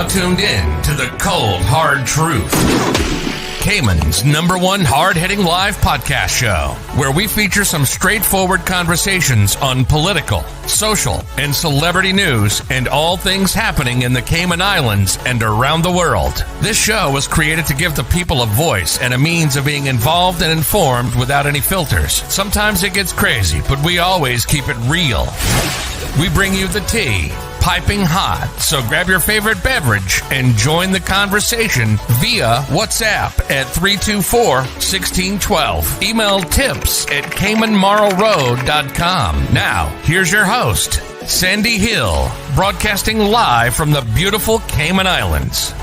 now tuned in to the cold, hard truth. Cayman's #1 hard-hitting live podcast show, where we feature some straightforward conversations on political, social, and celebrity news and all things happening in the Cayman Islands and around the world. This show was created to give the people a voice and a means of being involved and informed without any filters. Sometimes it gets crazy, but we always keep it real. We bring you the tea, piping hot, so grab your favorite beverage and join the conversation via WhatsApp at 324-1612. Email tips@caymanmarlroad.com. Now, here's your host, Sandy Hill, broadcasting live from the beautiful Cayman Islands.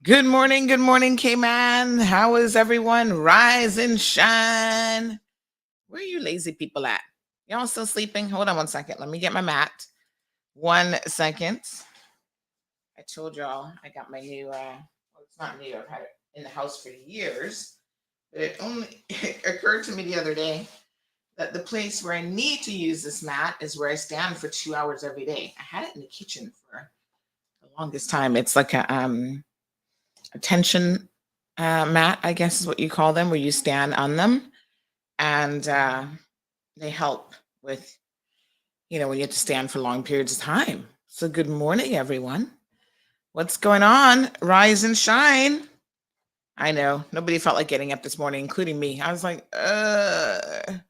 Good morning, Cayman. How is everyone? Rise and shine. Where are you lazy people at? Y'all still sleeping? Hold on 1 second. Let me get my mat. 1 second. I told y'all I got my new, it's not new. I've had it in the house for years. But it occurred to me the other day that the place where I need to use this mat is where I stand for 2 hours every day. I had it in the kitchen for the longest time. It's like a tension mat, I guess is what you call them, where you stand on them, and they help with, when you have to stand for long periods of time. So good morning, everyone. What's going on? Rise and shine. I know nobody felt like getting up this morning, including me. I was like, I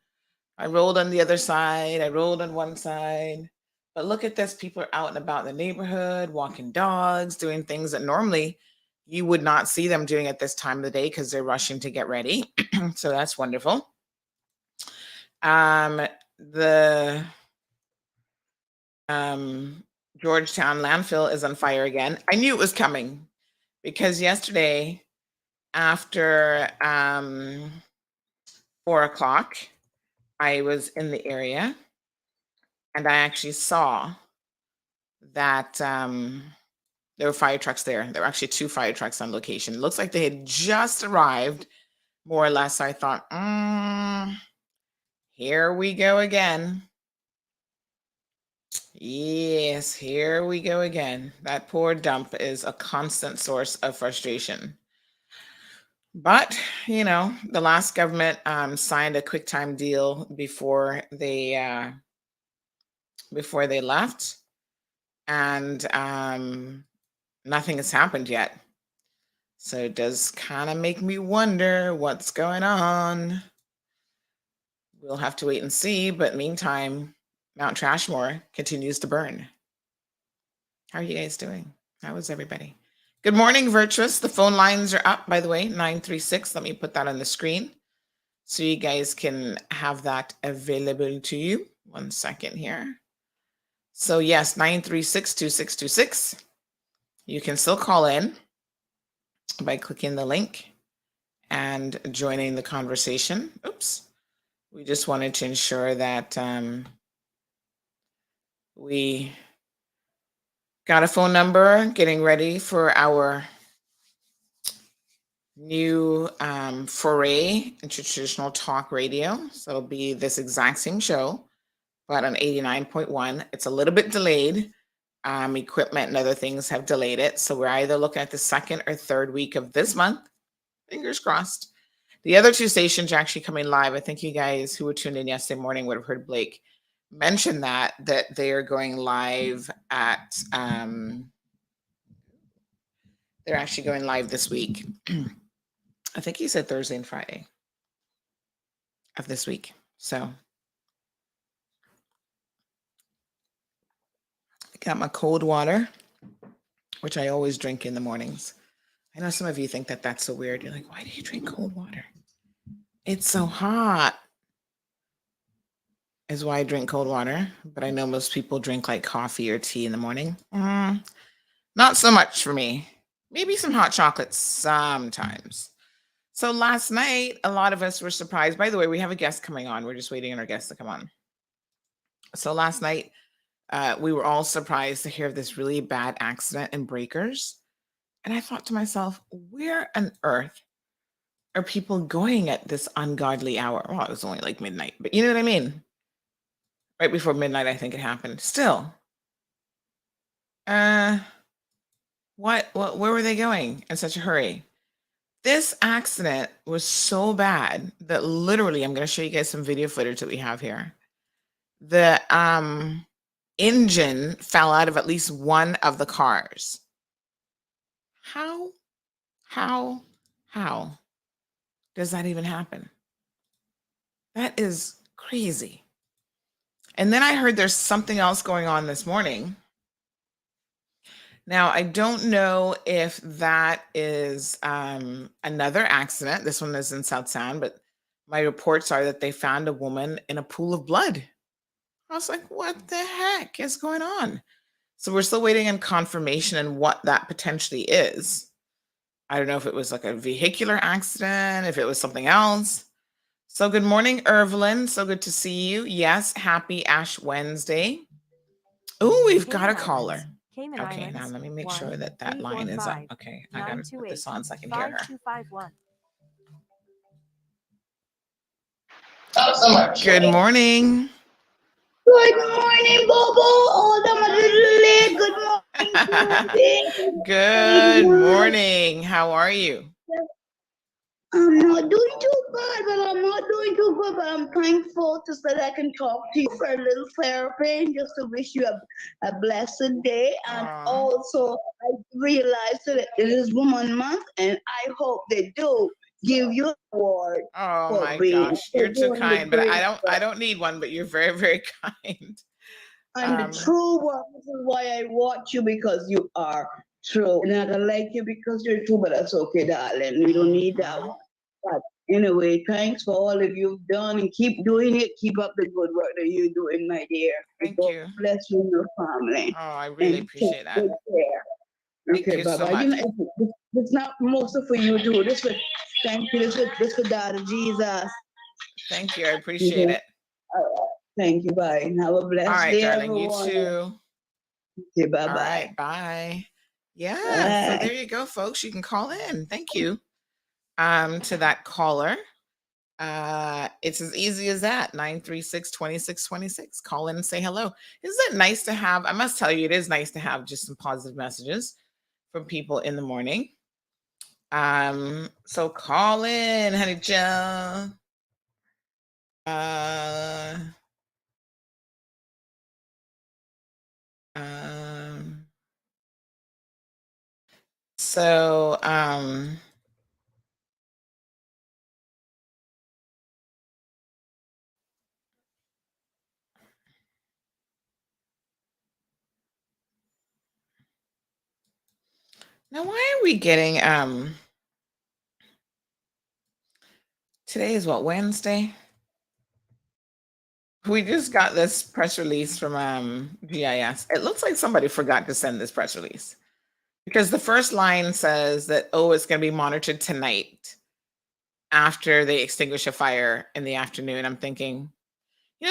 rolled on the other side. I rolled on one side. But look at this. People are out and about in the neighborhood, walking dogs, doing things that normally you would not see them doing at this time of the day because they're rushing to get ready. So that's wonderful. The Georgetown landfill is on fire again. I knew it was coming because yesterday after 4 o'clock, I was in the area and I actually saw that there were fire trucks there. There were actually 2 fire trucks on location. It looks like they had just arrived, more or less. I thought, here we go again. Yes, here we go again. That poor dump is a constant source of frustration. But, the last government signed a quick time deal before they left, and nothing has happened yet. So it does kind of make me wonder what's going on. We'll have to wait and see, but meantime, Mount Trashmore continues to burn. How are you guys doing? How is everybody? Good morning, Virtuous. The phone lines are up, by the way, 936. Let me put that on the screen so you guys can have that available to you. 1 second here. So yes, 936-2626. You can still call in by clicking the link and joining the conversation. Oops. We just wanted to ensure that we got a phone number, getting ready for our new foray into traditional talk radio. So it'll be this exact same show, but on 89.1. It's a little bit delayed. Equipment and other things have delayed it. So we're either looking at the 2nd or 3rd week of this month. Fingers crossed. The other 2 stations are actually coming live. I think you guys who were tuned in yesterday morning would have heard Blake mention that they are going live at they're actually going live this week. I think he said Thursday and Friday of this week. So I got my cold water, which I always drink in the mornings. I know some of you think that that's so weird. You're like, why do you drink cold water? It's so hot is why I drink cold water. But I know most people drink like coffee or tea in the morning. Not so much for me. Maybe some hot chocolate sometimes. So last night, a lot of us were surprised. By the way, we have a guest coming on. We're just waiting on our guest to come on. So last night, we were all surprised to hear of this really bad accident in Breakers. And I thought to myself, where on earth are people going at this ungodly hour? Well, it was only like midnight, but you know what I mean? Right before midnight, I think it happened. Still. Where were they going in such a hurry? This accident was so bad that literally, I'm going to show you guys some video footage that we have here. The engine fell out of at least one of the cars. How does that even happen? That is crazy. And then I heard there's something else going on this morning. Now, I don't know if that is another accident. This one is in South Sound, but my reports are that they found a woman in a pool of blood. I was like, what the heck is going on? So we're still waiting on confirmation on what that potentially is. I don't know if it was like a vehicular accident, if it was something else. So good morning, Irvelyn. So good to see you. Yes, happy Ash Wednesday. Oh, we've got a caller. Okay, now let me make sure that line is up. Okay, I gotta put this on so I can hear her. Good morning. Good morning, Bobo. Oh, I'm a little late. Good morning. How are you? I'm not doing too bad, but I'm not doing too good. But I'm thankful to say that I can talk to you for a little therapy and just to wish you a blessed day. And also, I realized that it is Woman Month, and I hope they do give you an award. Oh my gosh, you're too kind. But I don't need one. But you're very, very kind. I'm the true one. This is why I watch you, because you are true. And I don't like you because you're true, but that's okay, darling. We don't need that one. But Anyway, thanks for all of you've done and keep doing it. Keep up the good work that you're doing, my dear. Thank God you. bless you and your family. Oh, I really And take appreciate that. good care. Thank Okay, you bye so bye. much. This not mostly for you too. This for thank you. This for Daddy Jesus. Thank you. I appreciate Okay. it. All right. Thank you. Bye. And have a All blessed right, day, darling. You everyone. too. Okay, bye All bye. right. Bye. Yeah. So Bye. there you go, folks. You can call in. Thank you. To that caller. It's as easy as that. 936-2626. Call in and say hello. Isn't it nice to have? I must tell you, it is nice to have just some positive messages from people in the morning. So call in, honey Joe. Uh, um, so now why are we getting today is what, Wednesday? We just got this press release from GIS. It looks like somebody forgot to send this press release because the first line says that, oh, it's going to be monitored tonight after they extinguish a fire in the afternoon. I'm thinking,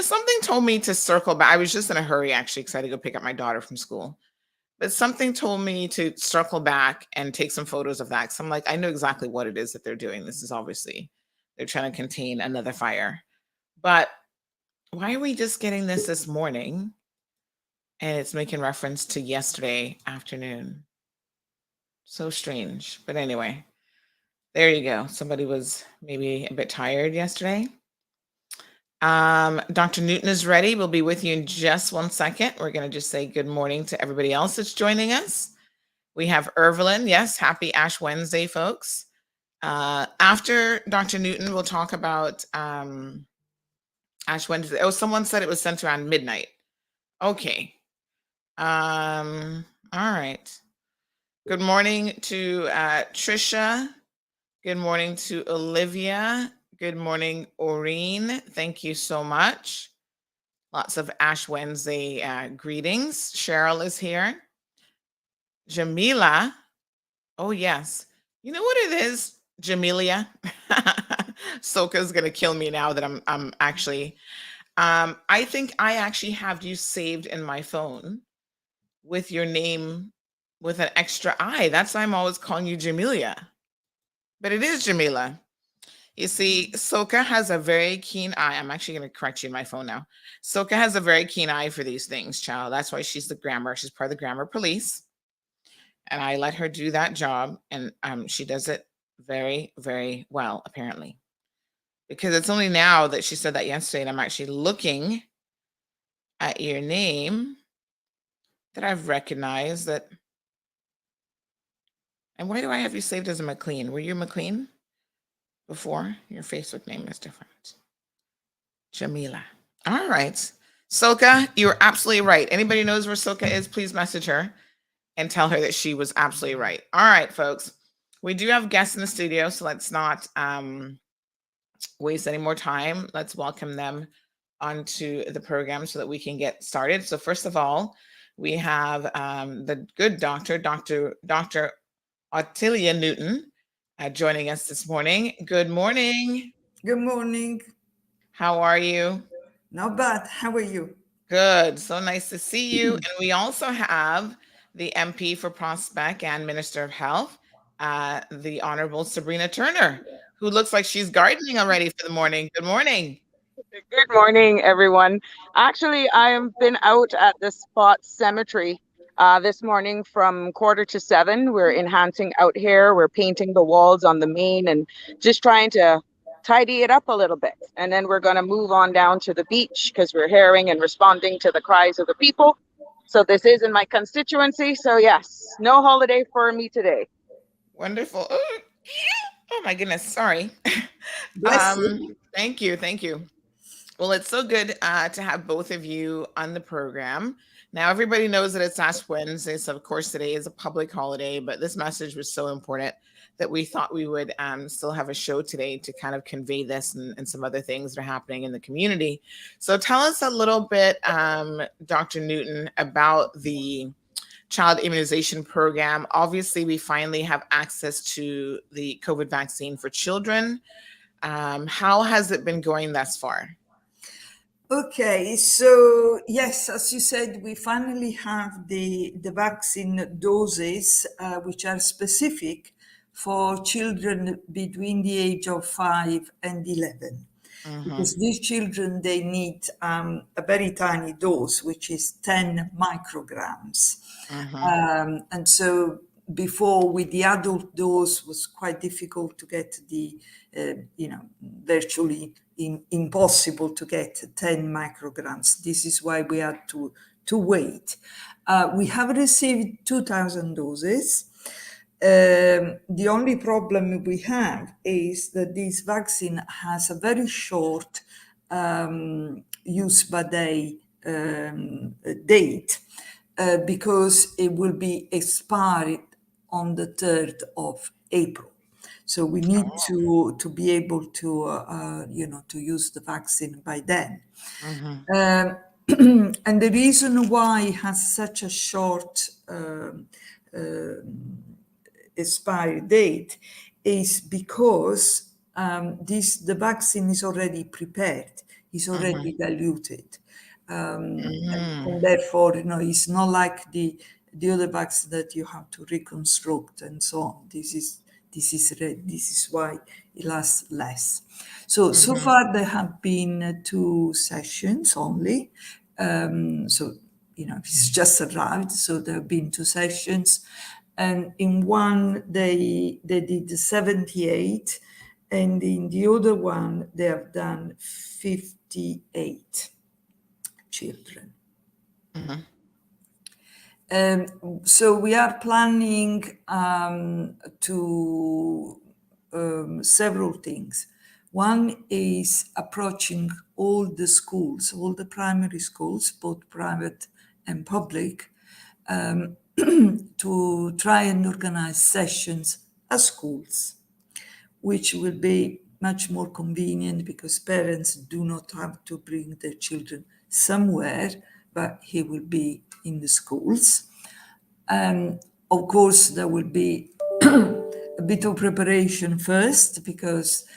something told me to circle back. I was just in a hurry, actually, because I had to go pick up my daughter from school. But something told me to circle back and take some photos of that. So I'm like, I know exactly what it is that they're doing. This is obviously, they're trying to contain another fire. But why are we just getting this morning? And it's making reference to yesterday afternoon. So strange. But anyway, there you go. Somebody was maybe a bit tired yesterday. Dr. Newton is ready. We'll be with you in just 1 second. We're going to just say good morning to everybody else that's joining us. We have Evelyn. Yes, happy Ash Wednesday, folks. After Dr. Newton, we'll talk about Ash Wednesday. Oh, someone said it was sent around midnight. Okay. All right. Good morning to Trisha. Good morning to Olivia. Good morning, Oreen. Thank you so much. Lots of Ash Wednesday greetings. Cheryl is here. Jamila. Oh, yes. You know what it is, Jamelia? Soka's gonna kill me now that I'm actually I think I actually have you saved in my phone with your name with an extra I. That's why I'm always calling you Jamelia. But it is Jamila. You see, Soka has a very keen eye. I'm actually going to correct you in my phone now. Soka has a very keen eye for these things, child. That's why she's the grammar. She's part of the grammar police. And I let her do that job. And she does it very, very well, apparently. Because it's only now that she said that yesterday, and I'm actually looking at your name that I've recognized that. And why do I have you saved as a McLean? Were you McLean before? Your Facebook name is different. Jamila. All right. Soka, you're absolutely right. Anybody knows where Soka is, please message her and tell her that she was absolutely right. All right, folks. We do have guests in the studio, so let's not waste any more time. Let's welcome them onto the program so that we can get started. So first of all, we have the good Dr. Ottilia Newton joining us this morning. Good morning. Good morning. How are you? Not bad. How are you? Good. So nice to see you. And we also have the MP for Prospect and Minister of Health, the Honorable Sabrina Turner, who looks like she's gardening already for the morning. Good morning. Good morning, everyone. Actually, I have been out at the Spot Cemetery this morning from 6:45. We're enhancing out here. We're painting the walls on the main and just trying to tidy it up a little bit. And then we're going to move on down to the beach because we're hearing and responding to the cries of the people. So this is in my constituency. So yes, no holiday for me today. Wonderful. Oh my goodness. Sorry. Bless you. Thank you. Thank you. Well, it's so good to have both of you on the program. Now, everybody knows that it's Ash Wednesday, so of course today is a public holiday, but this message was so important that we thought we would still have a show today to kind of convey this and some other things that are happening in the community. So tell us a little bit, Dr. Newton, about the child immunization program. Obviously, we finally have access to the COVID vaccine for children. How has it been going thus far? Okay, so yes, as you said, we finally have the vaccine doses, which are specific for children between the age of 5 and 11. Because these children, they need a very tiny dose, which is 10 micrograms. And so before, with the adult dose, was quite difficult to get the, virtually impossible to get 10 micrograms. This is why we had to wait. We have received 2,000 doses. The only problem we have is that this vaccine has a very short use by day date because it will be expired on the 3rd of April. So we need to be able to, to use the vaccine by then. And the reason why it has such a short expiry date is because the vaccine is already prepared, is already diluted. And therefore, it's not like the other vaccine that you have to reconstruct and so on. This is why it lasts less. So far there have been 2 sessions only. It's just arrived. So there have been 2 sessions, and in one they did 78, and in the other one they have done 58 children. So we are planning to several things. One is approaching all the schools, all the primary schools, both private and public, to try and organize sessions at schools, which will be much more convenient because parents do not have to bring their children somewhere, but he will be in the schools. Of course, there will be a bit of preparation first because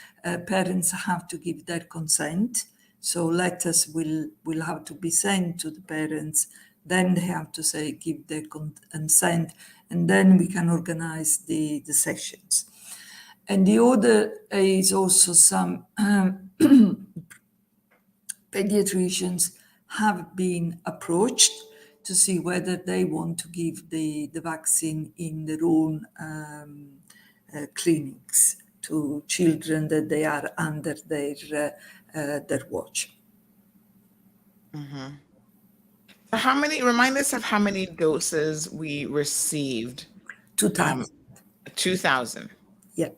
parents have to give their consent. So letters will have to be sent to the parents. Then they have to give their consent, and then we can organize the sessions. And the other is also some pediatricians have been approached to see whether they want to give the vaccine in their own clinics to children that they are under their watch. Remind us of how many doses we received? 2,000. 2,000. Yeah.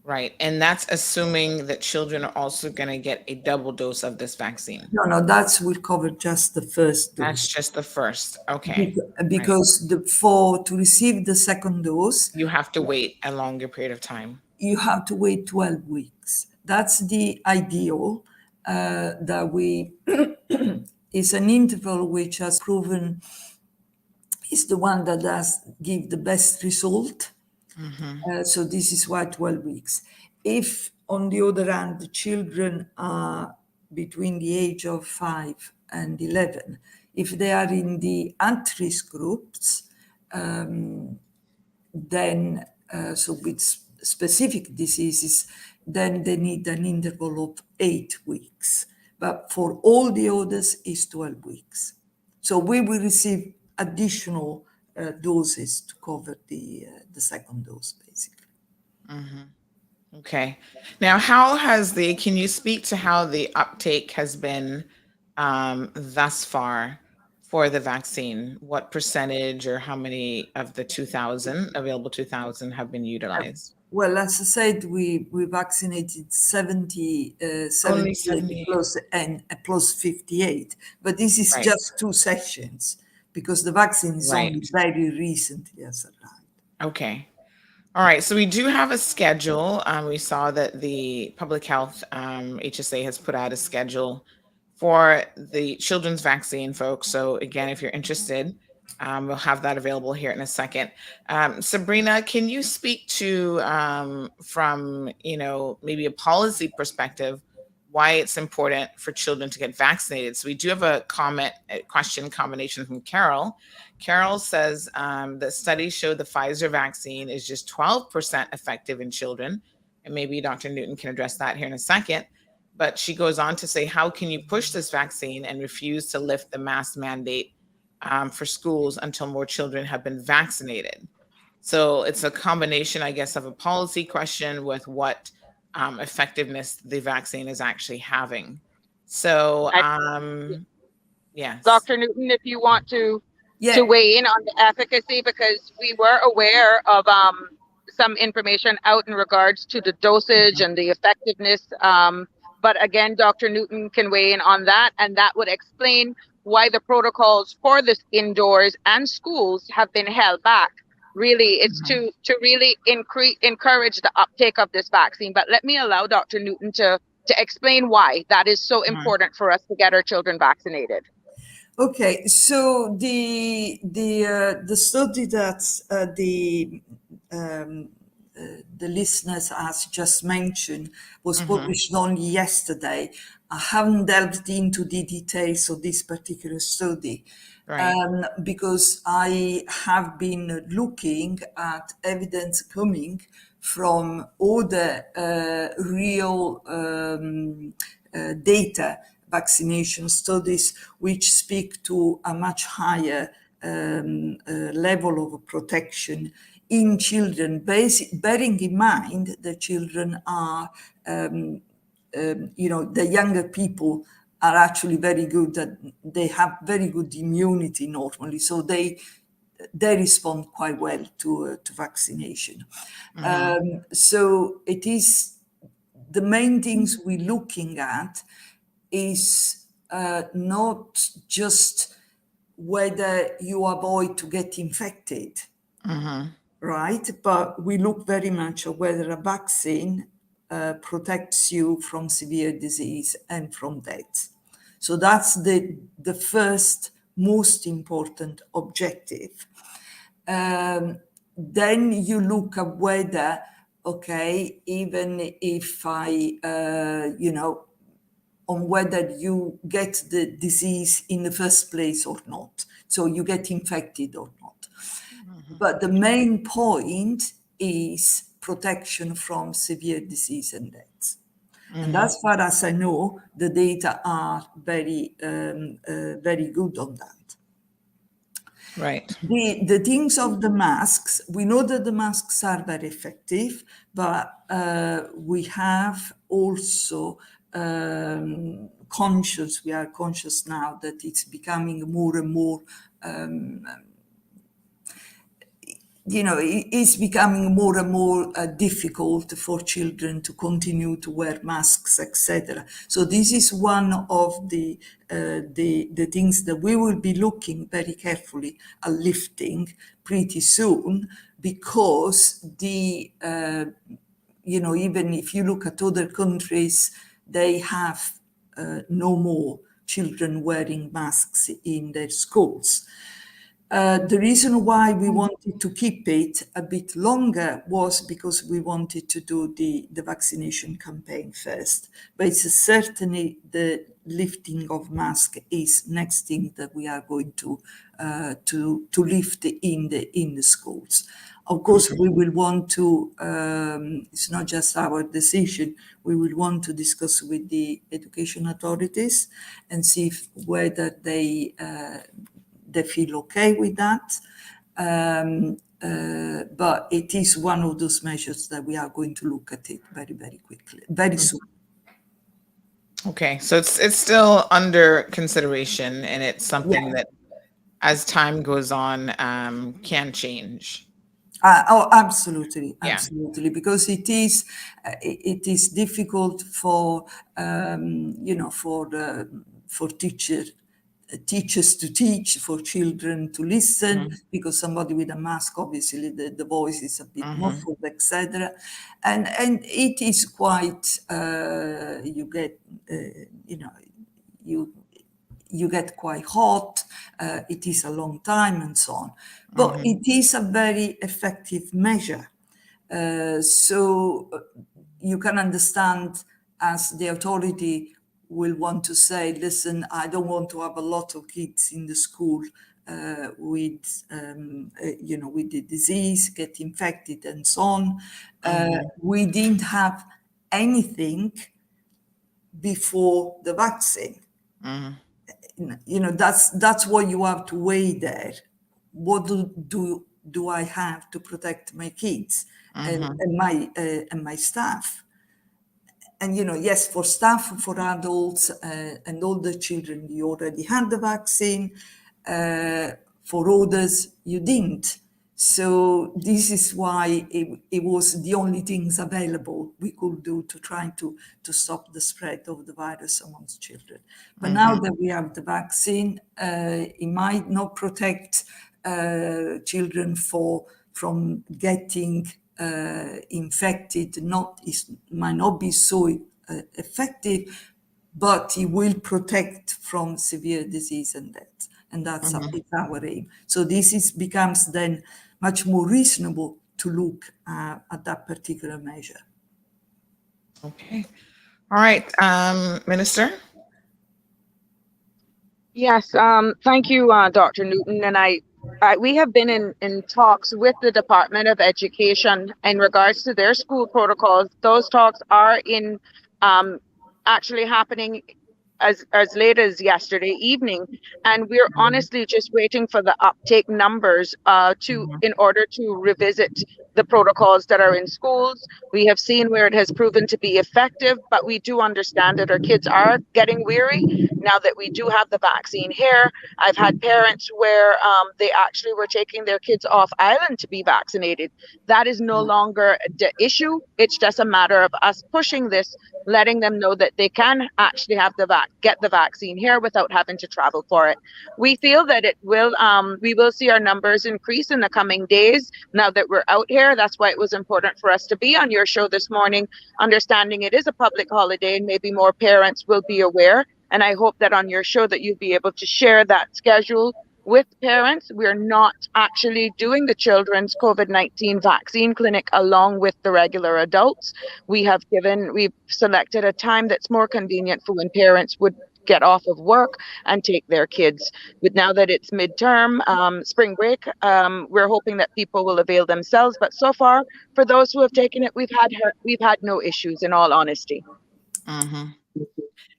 Right. And that's assuming that children are also going to get a double dose of this vaccine. No, that will cover just the first dose. That's just the first. Okay. Because to receive the second dose, you have to wait a longer period of time. You have to wait 12 weeks. That's the ideal that we is an interval which has proven is the one that does give the best result. So this is why 12 weeks. If, on the other hand, the children are between the age of 5 and 11, if they are in the at-risk groups, then, so with specific diseases, then they need an interval of 8 weeks. But for all the others, is 12 weeks. So we will receive additional doses to cover the second dose, basically. Okay. Now, can you speak to how the uptake has been thus far for the vaccine? What percentage or how many of the 2,000 have been utilized? Well, as I said, we vaccinated 70 plus 58, but this is just 2 sessions because the vaccine is only very recently has arrived. Okay. All right, so we do have a schedule. We saw that the public health HSA has put out a schedule for the children's vaccine, folks. So again, if you're interested, we'll have that available here in a second. Sabrina, can you speak to from maybe a policy perspective why it's important for children to get vaccinated? So we do have a question combination from Carol. Carol says that studies show the Pfizer vaccine is just 12% effective in children. And maybe Dr. Newton can address that here in a second. But she goes on to say, how can you push this vaccine and refuse to lift the mask mandate for schools until more children have been vaccinated? So it's a combination, I guess, of a policy question with what effectiveness the vaccine is actually having. So, yes. Dr. Newton, if you want to weigh in on the efficacy, because we were aware of some information out in regards to the dosage and the effectiveness. But again, Dr. Newton can weigh in on that, and that would explain why the protocols for this indoors and schools have been held back. Really, it's to really encourage the uptake of this vaccine. But let me allow Dr. Newton to explain why that is so important for us to get our children vaccinated. Okay, so the study that the listeners has just mentioned was published only yesterday. I haven't delved into the details of this particular study. Right. Because I have been looking at evidence coming from other real data vaccination studies, which speak to a much higher level of protection in children, bearing in mind that children are, the younger people are actually very good, that they have very good immunity normally, so they respond quite well to vaccination. So it is the main things we're looking at is not just whether you avoid to get infected, right? But we look very much at whether a vaccine protects you from severe disease and from death. So that's the first most important objective. Then you look at whether, okay, even if on whether you get the disease in the first place or not. So you get infected or not. But the main point is protection from severe disease and death. And as far as I know, the data are very, very good on that. Right. The things of the masks, we know that the masks are very effective, but we have also we are conscious now that it's becoming more and more it's becoming more and more difficult for children to continue to wear masks, etc. So this is one of the things that we will be looking very carefully at lifting pretty soon, because even if you look at other countries, they have no more children wearing masks in their schools. The reason why we wanted to keep it a bit longer was because we wanted to do the vaccination campaign first. But it's certainly the lifting of mask is next thing that we are going to lift in the schools. Of course, we will want to, it's not just our decision, we will want to discuss with the education authorities and see whether they feel okay with that. But it is one of those measures that we are going to look at it very, very quickly, very soon. Okay, so it's still under consideration, and it's something that, as time goes on, can change. Absolutely, Yeah. absolutely, because it is difficult for for teachers teachers to teach, for children to listen, because somebody with a mask, obviously the voice is a bit muffled, etc. And it is quite, you get, you get quite hot, it is a long time and so on. But it is a very effective measure. So you can understand, as the authority will want to say, listen, I don't want to have a lot of kids in the school with the disease, get infected and so on. We didn't have anything before the vaccine. That's what you have to weigh there. What do I have to protect my kids and my staff? And yes, for staff, for adults and older children, you already had the vaccine. For others, you didn't. So this is why it was the only things available we could do to try to stop the spread of the virus amongst children. But now that we have the vaccine, it might not protect children from getting infected. Might not be so effective, but it will protect from severe disease and death. And that's our aim. So this becomes then much more reasonable to look at that particular measure. Okay. All right, Minister. Yes, thank you, Dr. Newton. And we have been in talks with the Department of Education in regards to their school protocols. Those talks are actually happening as late as yesterday evening, and we're honestly just waiting for the uptake numbers in order to revisit the protocols that are in schools. We have seen where it has proven to be effective, but we do understand that our kids are getting weary now that we do have the vaccine here. I've had parents where they actually were taking their kids off island to be vaccinated. That is no longer the issue. It's just a matter of us pushing this, letting them know that they can actually have get the vaccine here without having to travel for it. We feel that we will see our numbers increase in the coming days now that we're out here. That's why it was important for us to be on your show this morning, understanding it is a public holiday and maybe more parents will be aware. And I hope that on your show that you'll be able to share that schedule with parents. We're not actually doing the children's COVID-19 vaccine clinic along with the regular adults. We've selected a time that's more convenient for when parents would get off of work and take their kids. But now that it's midterm, spring break, we're hoping that people will avail themselves. But so far, for those who have taken it, we've had no issues, in all honesty.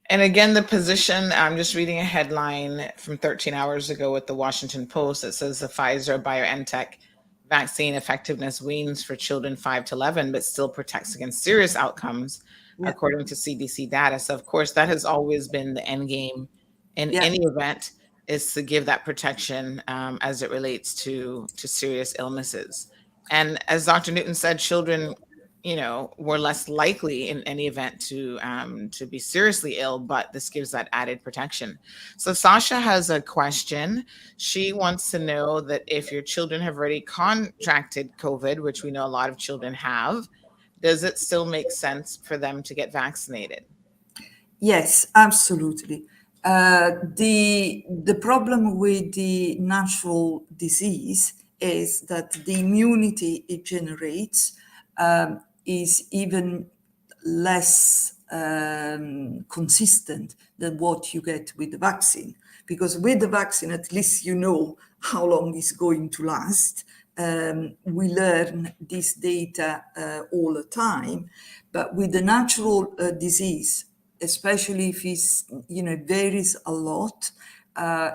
And again, the position, I'm just reading a headline from 13 hours ago with the Washington Post that says the Pfizer BioNTech vaccine effectiveness wanes for children 5 to 11, but still protects against serious outcomes, according to CDC data. So, of course, that has always been the end game in any event, is to give that protection as it relates to serious illnesses. And as Dr. Newton said, children were less likely in any event to be seriously ill, but this gives that added protection. So Sasha has a question. She wants to know that if your children have already contracted COVID, which we know a lot of children have, does it still make sense for them to get vaccinated? Yes, absolutely. The problem with the natural disease is that the immunity it generates is even less consistent than what you get with the vaccine. Because with the vaccine, at least you know how long it's going to last. We learn this data all the time. But with the natural disease, especially if it varies a lot,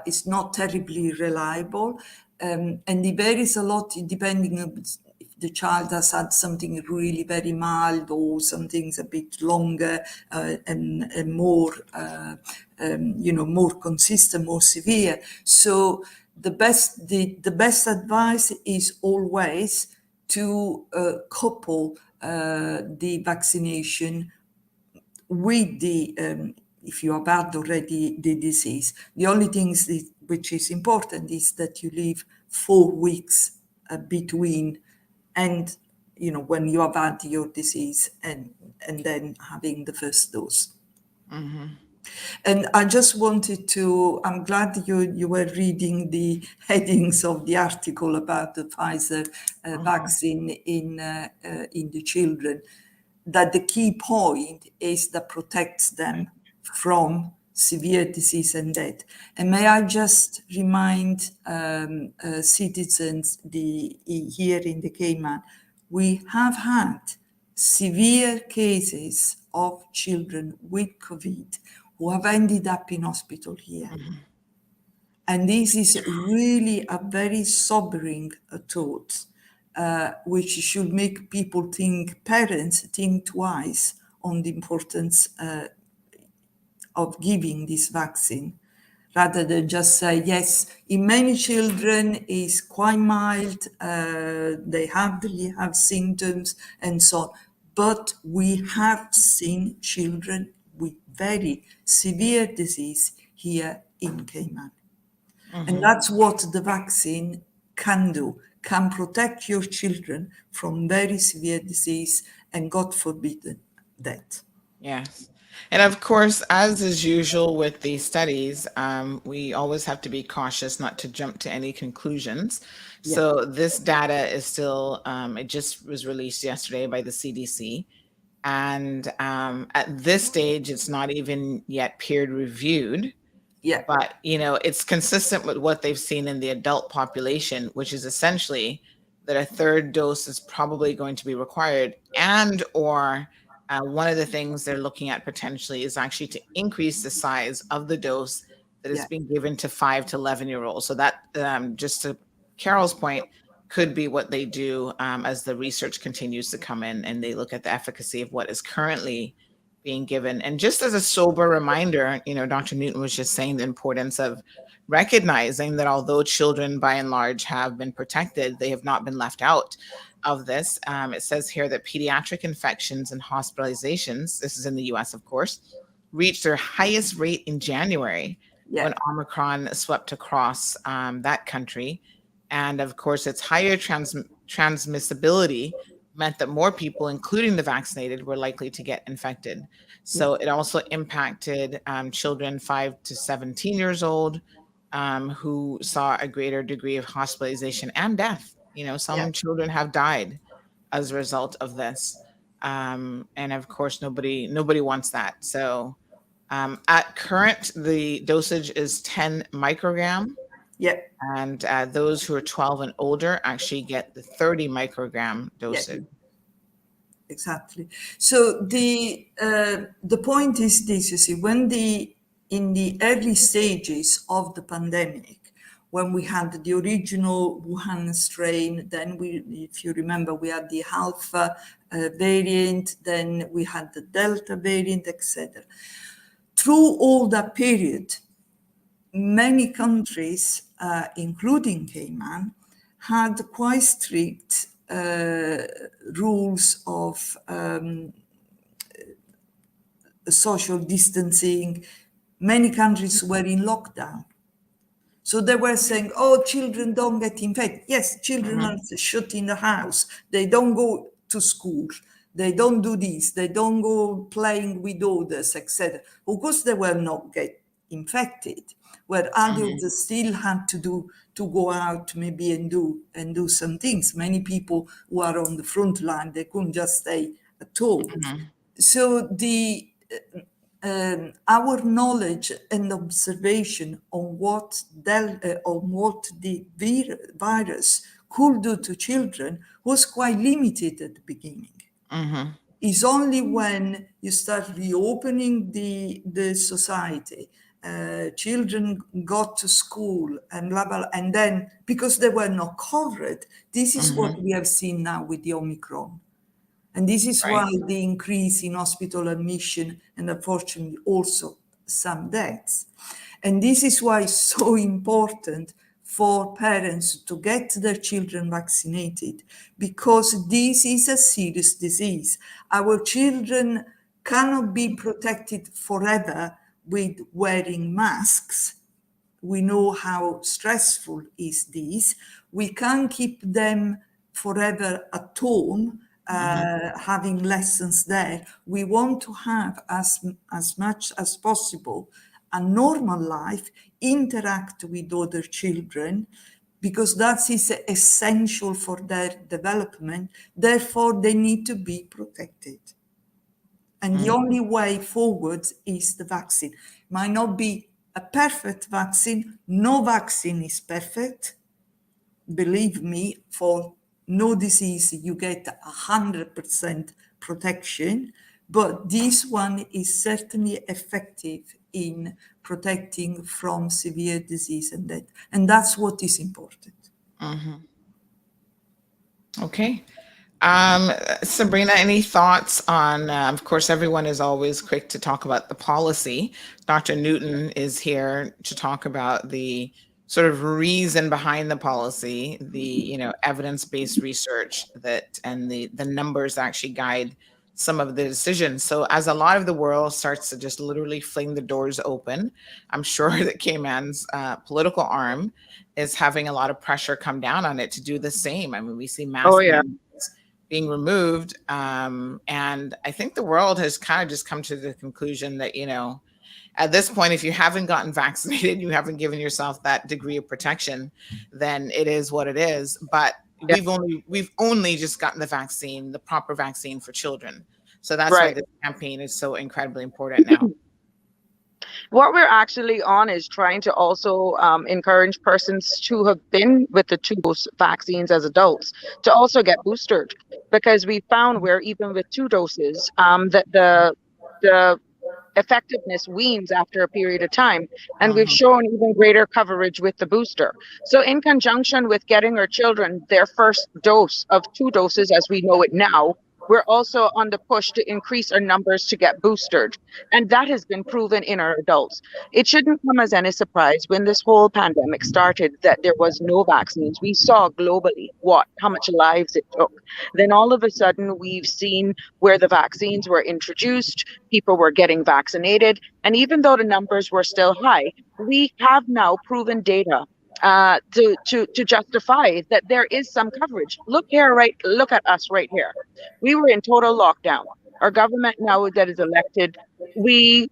it's not terribly reliable. And it varies a lot depending on if the child has had something really very mild or something's a bit longer and more, more consistent, more severe. So the best advice is always to couple the vaccination with the if you have had already the disease. The only thing which is important is that you leave 4 weeks between and when you have had your disease and then having the first dose. Mm-hmm. And I just wanted to, I'm glad you were reading the headings of the article about the Pfizer vaccine in the children, that the key point is that protects them from severe disease and death. And may I just remind citizens here in the Cayman, we have had severe cases of children with COVID who have ended up in hospital here. Mm-hmm. And this is really a very sobering thought, which should make people parents think twice on the importance of giving this vaccine, rather than just say, yes, in many children is quite mild, they hardly have symptoms and so on. But we have seen children with very severe disease here in Cayman. And that's what the vaccine can do, can protect your children from very severe disease and, God forbid, death. Yes. And of course, as is usual with these studies, we always have to be cautious not to jump to any conclusions. Yeah. So this data is still, it just was released yesterday by the CDC. And at this stage, it's not even yet peer reviewed. Yeah. But, it's consistent with what they've seen in the adult population, which is essentially that a third dose is probably going to be required, and or one of the things they're looking at potentially is actually to increase the size of the dose that is being given to 5 to 11-year-olds. So that, just to Carol's point, could be what they do as the research continues to come in and they look at the efficacy of what is currently being given. And just as a sober reminder, Dr. Newton was just saying the importance of recognizing that although children by and large have been protected, they have not been left out of this. It says here that pediatric infections and hospitalizations, this is in the US, of course, reached their highest rate in January when Omicron swept across that country. And of course, its higher transmissibility meant that more people, including the vaccinated, were likely to get infected. So it also impacted children 5 to 17 years old who saw a greater degree of hospitalization and death. Some children have died as a result of this. And of course, nobody wants that. So at current, the dosage is 10 microgram. Yeah. And those who are 12 and older actually get the 30 microgram dosage. Yeah. Exactly. So the point is this, you see, in the early stages of the pandemic, when we had the original Wuhan strain, then if you remember, we had the Alpha variant, then we had the Delta variant, etc. Through all that period, many countries, including Cayman, had quite strict rules of social distancing. Many countries were in lockdown. So they were saying, oh, children don't get infected. Yes, children are shut in the house. They don't go to school. They don't do this. They don't go playing with others, etc. Of course, they were not get infected, where adults still had to go out maybe and do some things. Many people who are on the front line, they couldn't just stay at home. So our knowledge and observation on what the virus could do to children was quite limited at the beginning. It's only when you start reopening the society, children got to school and blah, blah, and then because they were not covered, this is what we have seen now with the Omicron. And this is why the increase in hospital admission and unfortunately also some deaths. And this is why it's so important for parents to get their children vaccinated, because this is a serious disease. Our children cannot be protected forever with wearing masks. We know how stressful is this. We can't keep them forever at home, having lessons there. We want to have as much as possible a normal life, interact with other children, because that is essential for their development. Therefore, they need to be protected. And the only way forward is the vaccine. Might not be a perfect vaccine. No vaccine is perfect. Believe me, for no disease, you get 100% protection. But this one is certainly effective in protecting from severe disease and death. And that's what is important. Okay. Sabrina, any thoughts on, of course, everyone is always quick to talk about the policy. Dr. Newton is here to talk about the sort of reason behind the policy, the, evidence-based research and the numbers actually guide some of the decisions. So as a lot of the world starts to just literally fling the doors open, I'm sure that Cayman's political arm is having a lot of pressure come down on it to do the same. I mean, we see mask mandates being removed. And I think the world has kind of just come to the conclusion that, at this point, if you haven't gotten vaccinated, you haven't given yourself that degree of protection, then it is what it is. But we've only just gotten the vaccine, the proper vaccine for children. So that's why this campaign is so incredibly important now. What we're actually on is trying to also encourage persons who have been with the 2 dose vaccines as adults to also get boosted, because we found where even with 2 doses, that the effectiveness weans after a period of time, and we've shown even greater coverage with the booster. So in conjunction with getting our children their first dose of 2 doses as we know it now, we're also on the push to increase our numbers to get boosted. And that has been proven in our adults. It shouldn't come as any surprise when this whole pandemic started that there was no vaccines. We saw globally how much lives it took. Then all of a sudden we've seen where the vaccines were introduced, people were getting vaccinated. And even though the numbers were still high, we have now proven data to justify that there is some coverage. Look at us right here. We were in total lockdown. Our government now that is elected, we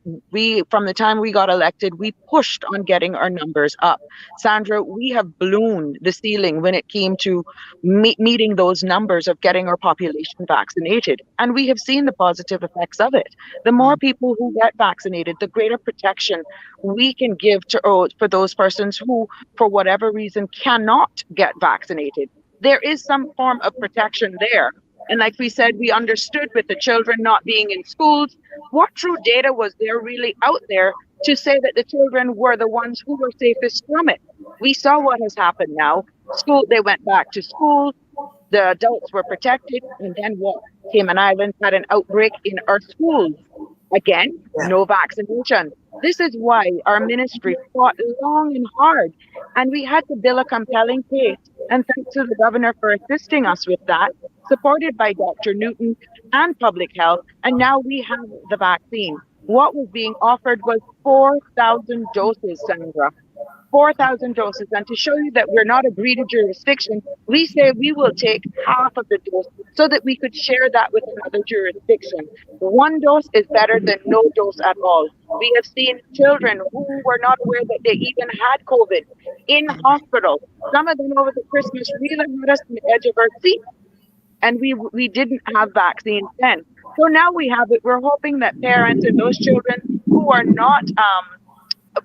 from the time we got elected, we pushed on getting our numbers up. Sandra, we have blown the ceiling when it came to meeting those numbers of getting our population vaccinated. And we have seen the positive effects of it. The more people who get vaccinated, the greater protection we can give for those persons who, for whatever reason, cannot get vaccinated. There is some form of protection there. And like we said, we understood with the children not being in schools, what true data was there really out there to say that the children were the ones who were safest from it? We saw what has happened now. They went back to school, the adults were protected, and then what? Cayman Islands had an outbreak in our schools. Again, no vaccination. This is why our ministry fought long and hard, and we had to build a compelling case. And thanks to the governor for assisting us with that, supported by Dr. Newton and Public Health, and now we have the vaccine. What was being offered was 4,000 doses, Sandra. 4,000 doses. And to show you that we're not a greedy jurisdiction, we say we will take half of the dose so that we could share that with another jurisdiction. 1 dose is better than no dose at all. We have seen children who were not aware that they even had COVID in hospital. Some of them over the Christmas really had us on the edge of our seat. And we didn't have vaccines then. So now we have it. We're hoping that parents and those children who are not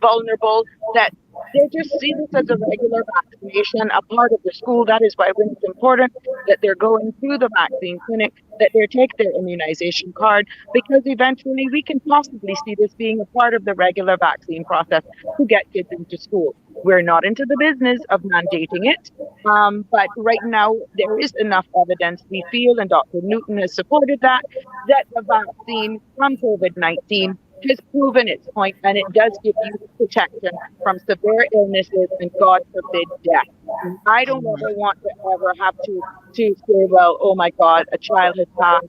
vulnerable, that they just see this as a regular vaccination, a part of the school. That is why when it's important that they're going through the vaccine clinic, that they take their immunization card, because eventually we can possibly see this being a part of the regular vaccine process to get kids into school. We're not into the business of mandating it, but right now there is enough evidence, we feel, and Dr. Newton has supported that the vaccine from COVID-19 has proven its point, and it does give you protection from severe illnesses and, God forbid, death. And I don't ever want to ever have to say, well, oh my God, a child has passed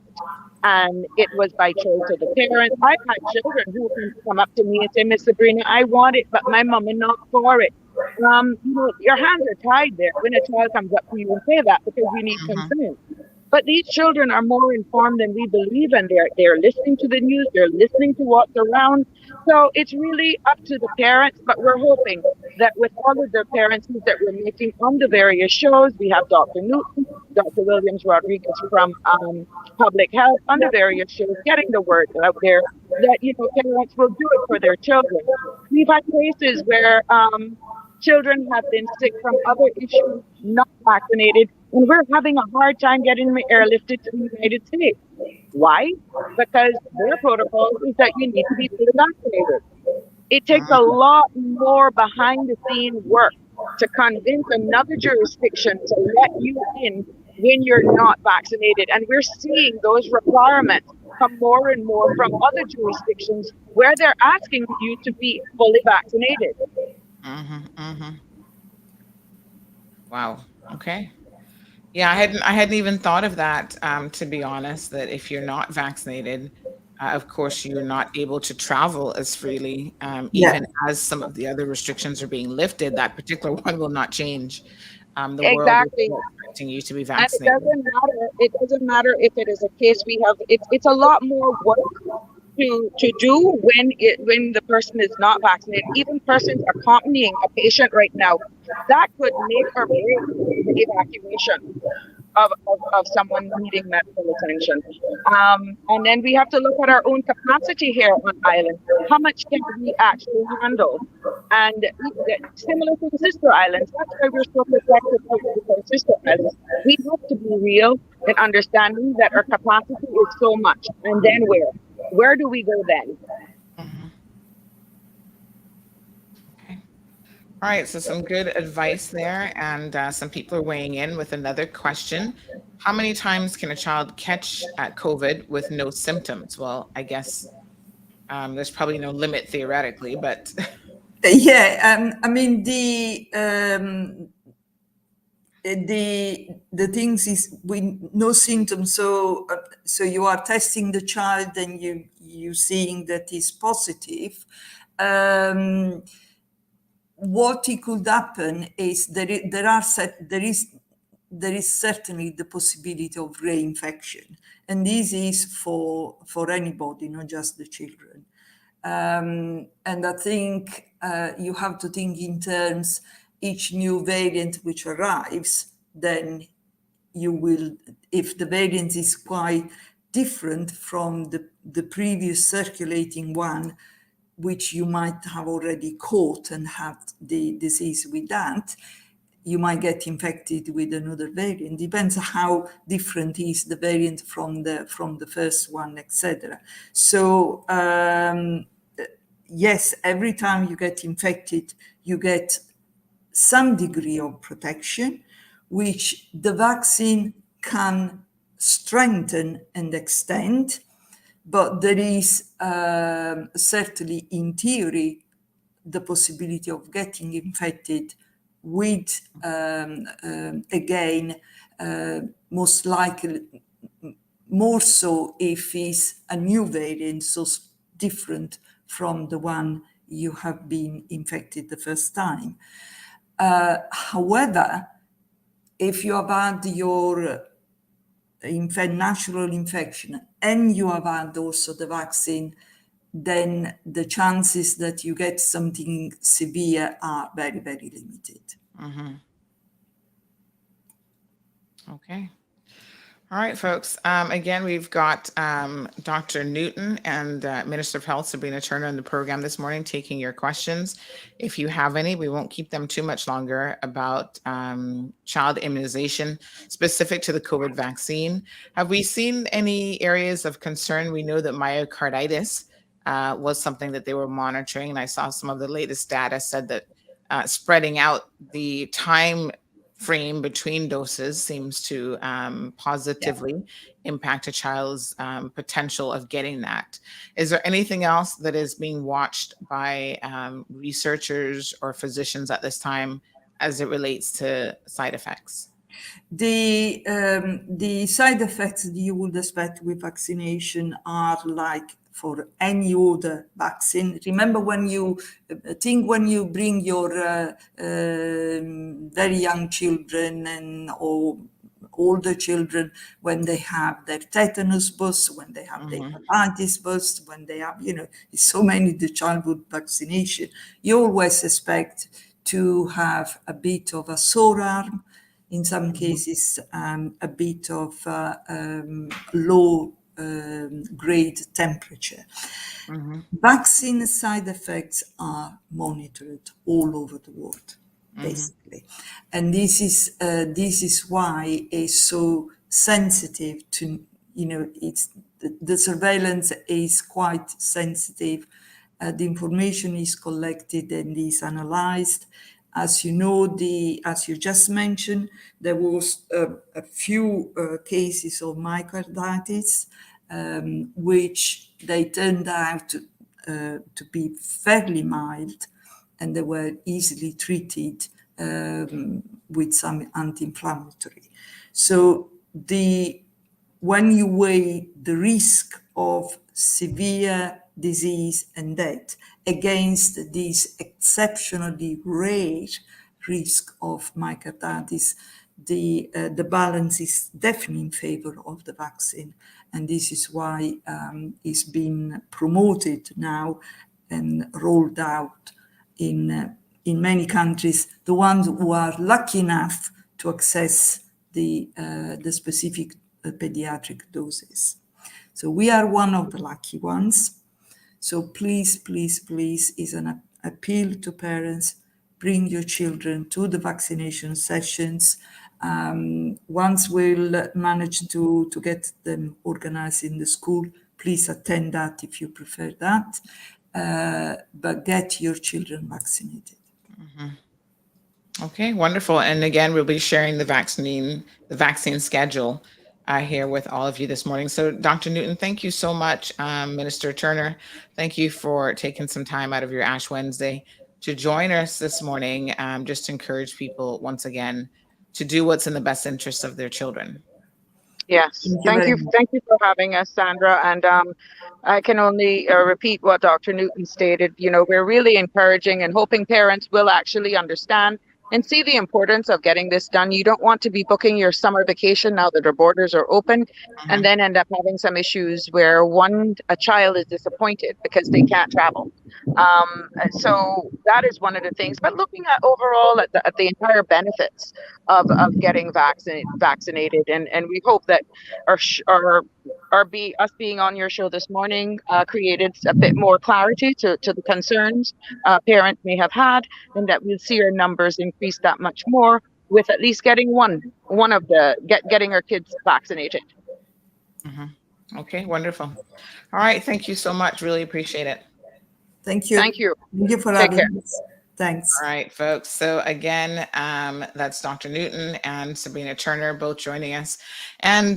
and it was by choice of the parents. I've had children who can come up to me and say, Miss Sabrina, I want it, but my mom is not for it. Your hands are tied there when a child comes up to you and say that because you need Mhm. consent. But these children are more informed than we believe, and they're listening to the news, they're listening to what's around. So it's really up to the parents, but we're hoping that with all of the parenting that we're making on the various shows, we have Dr. Newton, Dr. Williams Rodriguez from Public Health on the various shows, getting the word out there that parents will do it for their children. We've had cases where children have been sick from other issues, not vaccinated, and we're having a hard time getting them airlifted to the United States. Why? Because their protocol is that you need to be fully vaccinated. It takes a lot more behind the scene work to convince another jurisdiction to let you in when you're not vaccinated. And we're seeing those requirements come more and more from other jurisdictions where they're asking you to be fully vaccinated. Mhm. Mhm. Wow. Okay. Yeah, I hadn't even thought of that, to be honest, that if you're not vaccinated, of course, you're not able to travel as freely, Yeah. even as some of the other restrictions are being lifted. That particular one will not change. The world is Exactly. still expecting you to be And it vaccinated. doesn't matter. It doesn't matter if it is a case we have. It's a lot more work to do when the person is not vaccinated. Even persons accompanying a patient right now, that could make or break the evacuation of someone needing medical attention. And then we have to look at our own capacity here on island. How much can we actually handle? And similar to the sister islands, that's why we're so protected with our sister islands. We have to be real in understanding that our capacity is so much. And then where? Where do we go then? Mhm. Okay. All right, so some good advice there, and some people are weighing in with another question. How many times can a child catch COVID with no symptoms? Well, I guess there's probably no limit theoretically, but Yeah, I mean the things is with no symptoms. So you are testing the child and you seeing that is positive. Um, what it could happen is there is certainly the possibility of reinfection, and this is for anybody, not just the children. And I think you have to think in terms each new variant which arrives, then you will, if the variant is quite different from the previous circulating one, which you might have already caught and had the disease with that, you might get infected with another variant. Depends how different is the variant from the first one, etc. So yes, every time you get infected, you get some degree of protection, which the vaccine can strengthen and extend. But there is certainly, in theory, the possibility of getting infected with, again, most likely, more so if it's a new variant, so different from the one you have been infected the first time. However, if you have had your natural infection and you have had also the vaccine, then the chances that you get something severe are very, very limited. Mhm. Okay. All right, folks. Again, we've got Dr. Newton and Minister of Health, Sabrina Turner, on the program this morning, taking your questions. If you have any, we won't keep them too much longer, about child immunization specific to the COVID vaccine. Have we seen any areas of concern? We know that myocarditis was something that they were monitoring, and I saw some of the latest data said that spreading out the time frame between doses seems to positively impact a child's potential of getting that. Is there anything else that is being watched by researchers or physicians at this time as it relates to side effects? The side effects that you would expect with vaccination are like for any other vaccine. Remember when you bring your very young children or older children, when they have their tetanus boost, when they have their hepatitis boost, when they have, so many the childhood vaccination, you always expect to have a bit of a sore arm, in some cases a bit of low grade temperature. Vaccine side effects are monitored all over the world, basically, and this is why it's so sensitive to, it's the surveillance is quite sensitive. The information is collected and is analyzed. As you know, as you just mentioned, there was a few cases of myocarditis, which they turned out to be fairly mild, and they were easily treated with some anti-inflammatory. So when you weigh the risk of severe disease and death against this exceptionally rare risk of myocarditis, the balance is definitely in favor of the vaccine. And this is why it's been promoted now and rolled out in many countries, the ones who are lucky enough to access the specific pediatric doses. So we are one of the lucky ones. So please, please, please, is an appeal to parents, bring your children to the vaccination sessions. Once we'll manage to get them organized in the school, please attend that if you prefer that, but get your children vaccinated. Okay, wonderful. And again, we'll be sharing the vaccine schedule here with all of you this morning. So Dr. Newton, thank you so much. Minister Turner, thank you for taking some time out of your Ash Wednesday to join us this morning, just to encourage people once again to do what's in the best interest of their children. Yes, thank you for having us, Sandra. And I can only repeat what Dr. Newton stated. We're really encouraging and hoping parents will actually understand and see the importance of getting this done. You don't want to be booking your summer vacation now that our borders are open and then end up having some issues where a child is disappointed because they can't travel. So that is one of the things. But looking at overall at the entire benefits of getting vaccinated, and we hope that us being on your show this morning created a bit more clarity to the concerns parents may have had, and that we'll see our numbers increase that much more with at least getting getting our kids vaccinated. Okay, wonderful. All right, thank you so much. Really appreciate it. Thank you. Thank you. Thank you for Take having care. us. Thanks. All right, folks. So again, that's Dr. Newton and Sabrina Turner both joining us. And,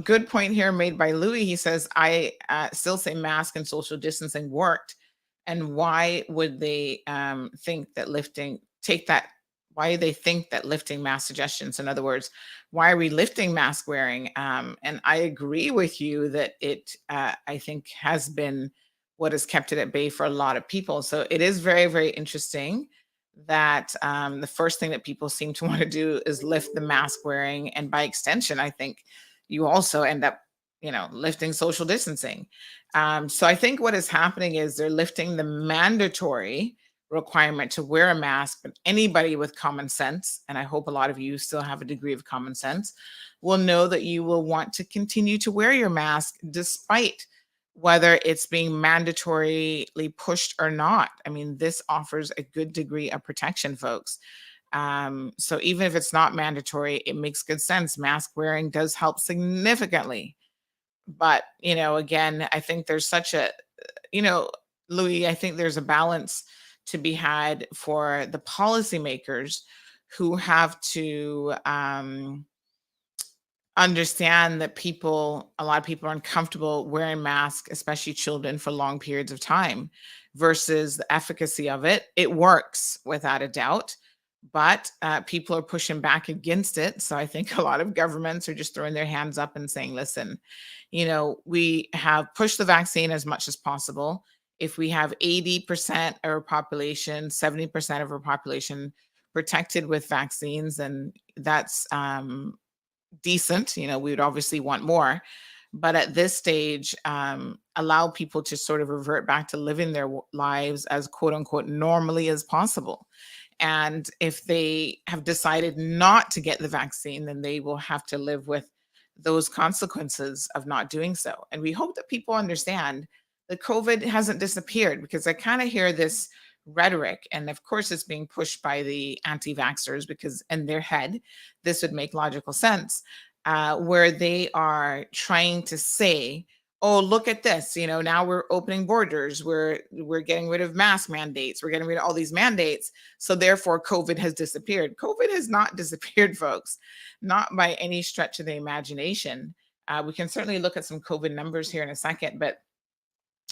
good point here made by Louis. He says, I still say mask and social distancing worked. And why would they think that why do they think that lifting mask suggestions? In other words, why are we lifting mask wearing? And I agree with you that it, I think, has been what has kept it at bay for a lot of people. So it is very, very interesting that the first thing that people seem to want to do is lift the mask wearing. And by extension, I think you also end up, lifting social distancing. So I think what is happening is they're lifting the mandatory requirement to wear a mask, but anybody with common sense, and I hope a lot of you still have a degree of common sense, will know that you will want to continue to wear your mask despite whether it's being mandatorily pushed or not. I mean, this offers a good degree of protection, folks. So even if it's not mandatory, it makes good sense. Mask wearing does help significantly. But, again, I think there's such a, Louis, I think there's a balance to be had for the policymakers who have to understand that a lot of people are uncomfortable wearing masks, especially children, for long periods of time versus the efficacy of it. It works without a doubt. but people are pushing back against it. So I think a lot of governments are just throwing their hands up and saying, listen, we have pushed the vaccine as much as possible. If we have 80% of our population, 70% of our population protected with vaccines, then that's decent. We would obviously want more. But at this stage, allow people to sort of revert back to living their lives as quote unquote normally as possible. And if they have decided not to get the vaccine, then they will have to live with those consequences of not doing so. And we hope that people understand that COVID hasn't disappeared, because I kind of hear this rhetoric. And of course, it's being pushed by the anti vaxxers, because in their head, this would make logical sense, where they are trying to say, oh, look at this, now we're opening borders, we're getting rid of mask mandates, we're getting rid of all these mandates, so therefore COVID has disappeared. COVID has not disappeared, folks, not by any stretch of the imagination. We can certainly look at some COVID numbers here in a second, but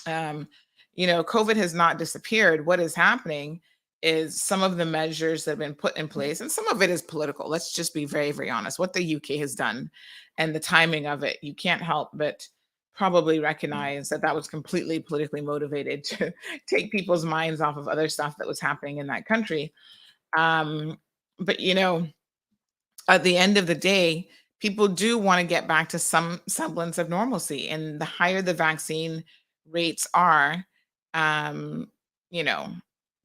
COVID has not disappeared. What is happening is some of the measures that have been put in place, and some of it is political. Let's just be very, very honest. What the UK has done and the timing of it, you can't help but probably recognize that that was completely politically motivated to take people's minds off of other stuff that was happening in that country. But at the end of the day, people do want to get back to some semblance of normalcy. And the higher the vaccine rates are, um, you know,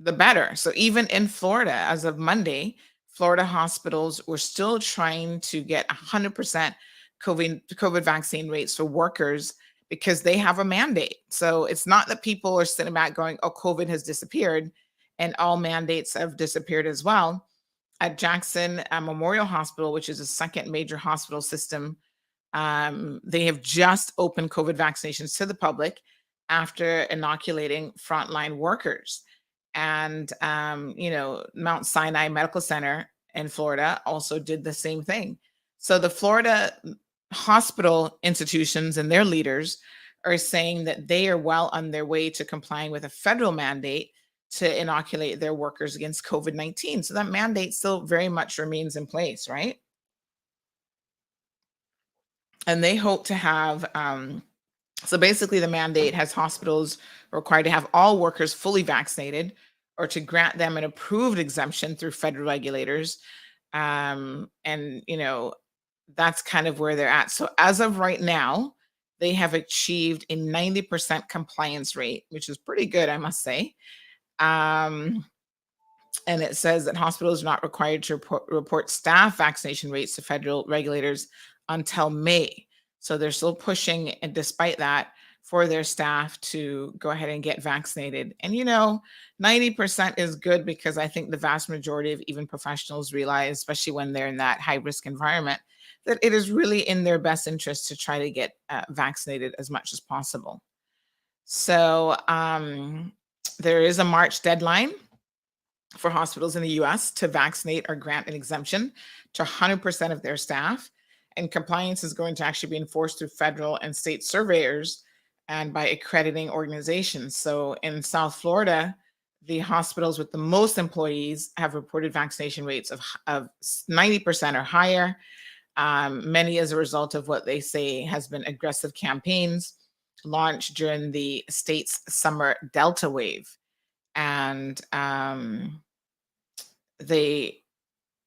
the better. So even in Florida, as of Monday, Florida hospitals were still trying to get 100% COVID vaccine rates for workers, because they have a mandate. So it's not that people are sitting back going, oh, COVID has disappeared and all mandates have disappeared as well. At Jackson Memorial Hospital, which is a second major hospital system, they have just opened COVID vaccinations to the public after inoculating frontline workers. And, Mount Sinai Medical Center in Florida also did the same thing. So the Florida hospital institutions and their leaders are saying that they are well on their way to complying with a federal mandate to inoculate their workers against COVID-19. So that mandate still very much remains in place, right? And they hope to have, so basically the mandate has hospitals required to have all workers fully vaccinated, or to grant them an approved exemption through federal regulators. And, that's kind of where they're at. So as of right now, they have achieved a 90% compliance rate, which is pretty good, I must say. And it says that hospitals are not required to report staff vaccination rates to federal regulators until May. So they're still pushing, and despite that, for their staff to go ahead and get vaccinated. And 90% is good, because I think the vast majority of even professionals realize, especially when they're in that high risk environment, that it is really in their best interest to try to get vaccinated as much as possible. So there is a March deadline for hospitals in the US to vaccinate or grant an exemption to 100% of their staff. And compliance is going to actually be enforced through federal and state surveyors and by accrediting organizations. So in South Florida, the hospitals with the most employees have reported vaccination rates of 90% or higher, many as a result of what they say has been aggressive campaigns launched during the state's summer Delta wave. And they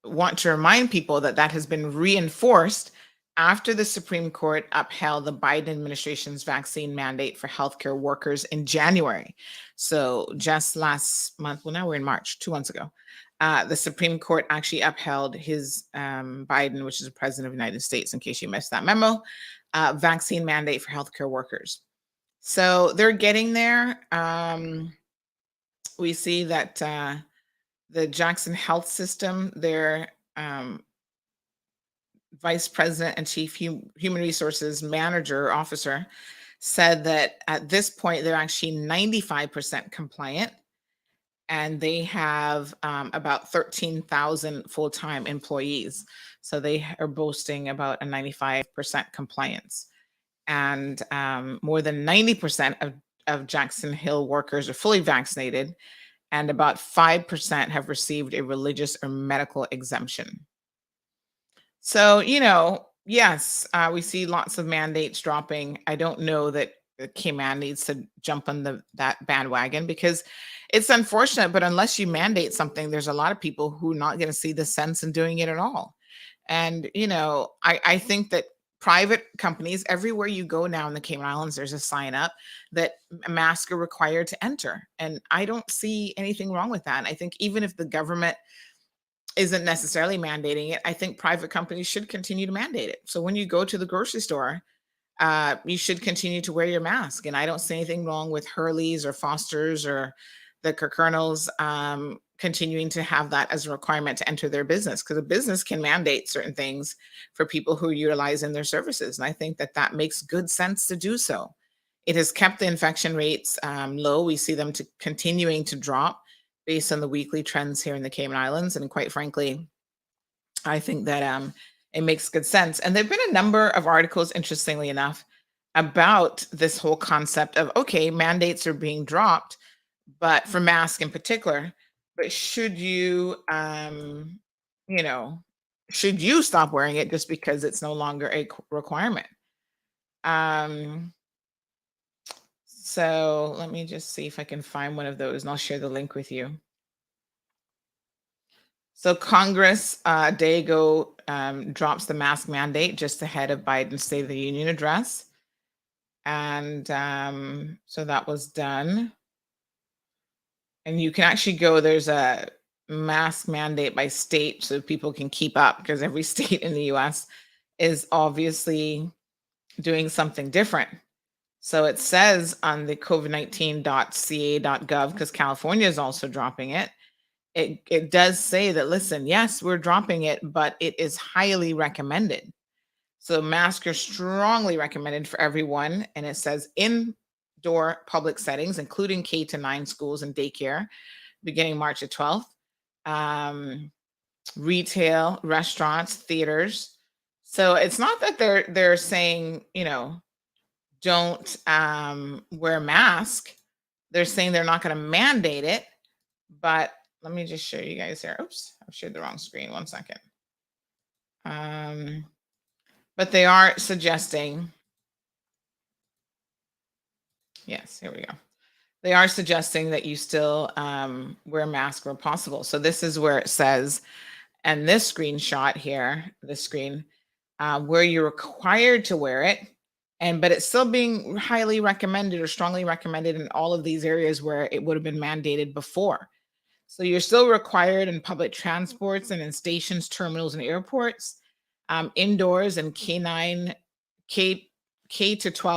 want to remind people that that has been reinforced after the Supreme Court upheld the Biden administration's vaccine mandate for healthcare workers in January. So just last month, well, now we're in March, 2 months ago, the Supreme Court actually upheld his Biden, which is the president of the United States, in case you missed that memo, vaccine mandate for healthcare workers. So they're getting there. We see that the Jackson Health System, their vice president and chief human resources manager officer, said that at this point they're actually 95% compliant, and they have about 13,000 full-time employees. So they are boasting about a 95% compliance. And more than 90% of Jackson Hill workers are fully vaccinated. and about 5% have received a religious or medical exemption. So, yes, we see lots of mandates dropping. I don't know that the Cayman needs to jump on that bandwagon because it's unfortunate, but unless you mandate something, there's a lot of people who are not going to see the sense in doing it at all. And, I think that private companies, everywhere you go now in the Cayman Islands, there's a sign up that masks are required to enter. And I don't see anything wrong with that. I think even if the government isn't necessarily mandating it, I think private companies should continue to mandate it. So when you go to the grocery store, you should continue to wear your mask. And I don't see anything wrong with Hurley's or Foster's or the Colonels continuing to have that as a requirement to enter their business, because a business can mandate certain things for people who are utilizing their services. And I think that that makes good sense to do so. It has kept the infection rates low. We see them continuing to drop based on the weekly trends here in the Cayman Islands. And quite frankly, I think that it makes good sense. And there've been a number of articles, interestingly enough, about this whole concept of, okay, mandates are being dropped, but for masks in particular, but you know, should you stop wearing it just because it's no longer a requirement? Um, so let me just see if I can find one of those and I'll share the link with you. So Congress a day ago drops the mask mandate just ahead of Biden's State of the Union address. And so that was done. And you can actually go, there's a mask mandate by state so people can keep up, because every state in the US is obviously doing something different. So it says on the covid19.ca.gov, because California is also dropping it, it does say that, listen, yes, we're dropping it, but it is highly recommended. So masks are strongly recommended for everyone. And it says indoor public settings, including K-9 schools and daycare, beginning March the 12th. Retail, restaurants, theaters. So it's not that they're saying, don't wear a mask. They're saying they're not going to mandate it, but let me just show you guys here. Oops, I've shared the wrong screen. 1 second. But they are suggesting, yes, here we go. They are suggesting that you still wear a mask where possible. So this is where it says, and this screenshot here, this screen, where you're required to wear it, but it's still being highly recommended or strongly recommended in all of these areas where it would have been mandated before. So you're still required in public transports and in stations, terminals, and airports, indoors and K-12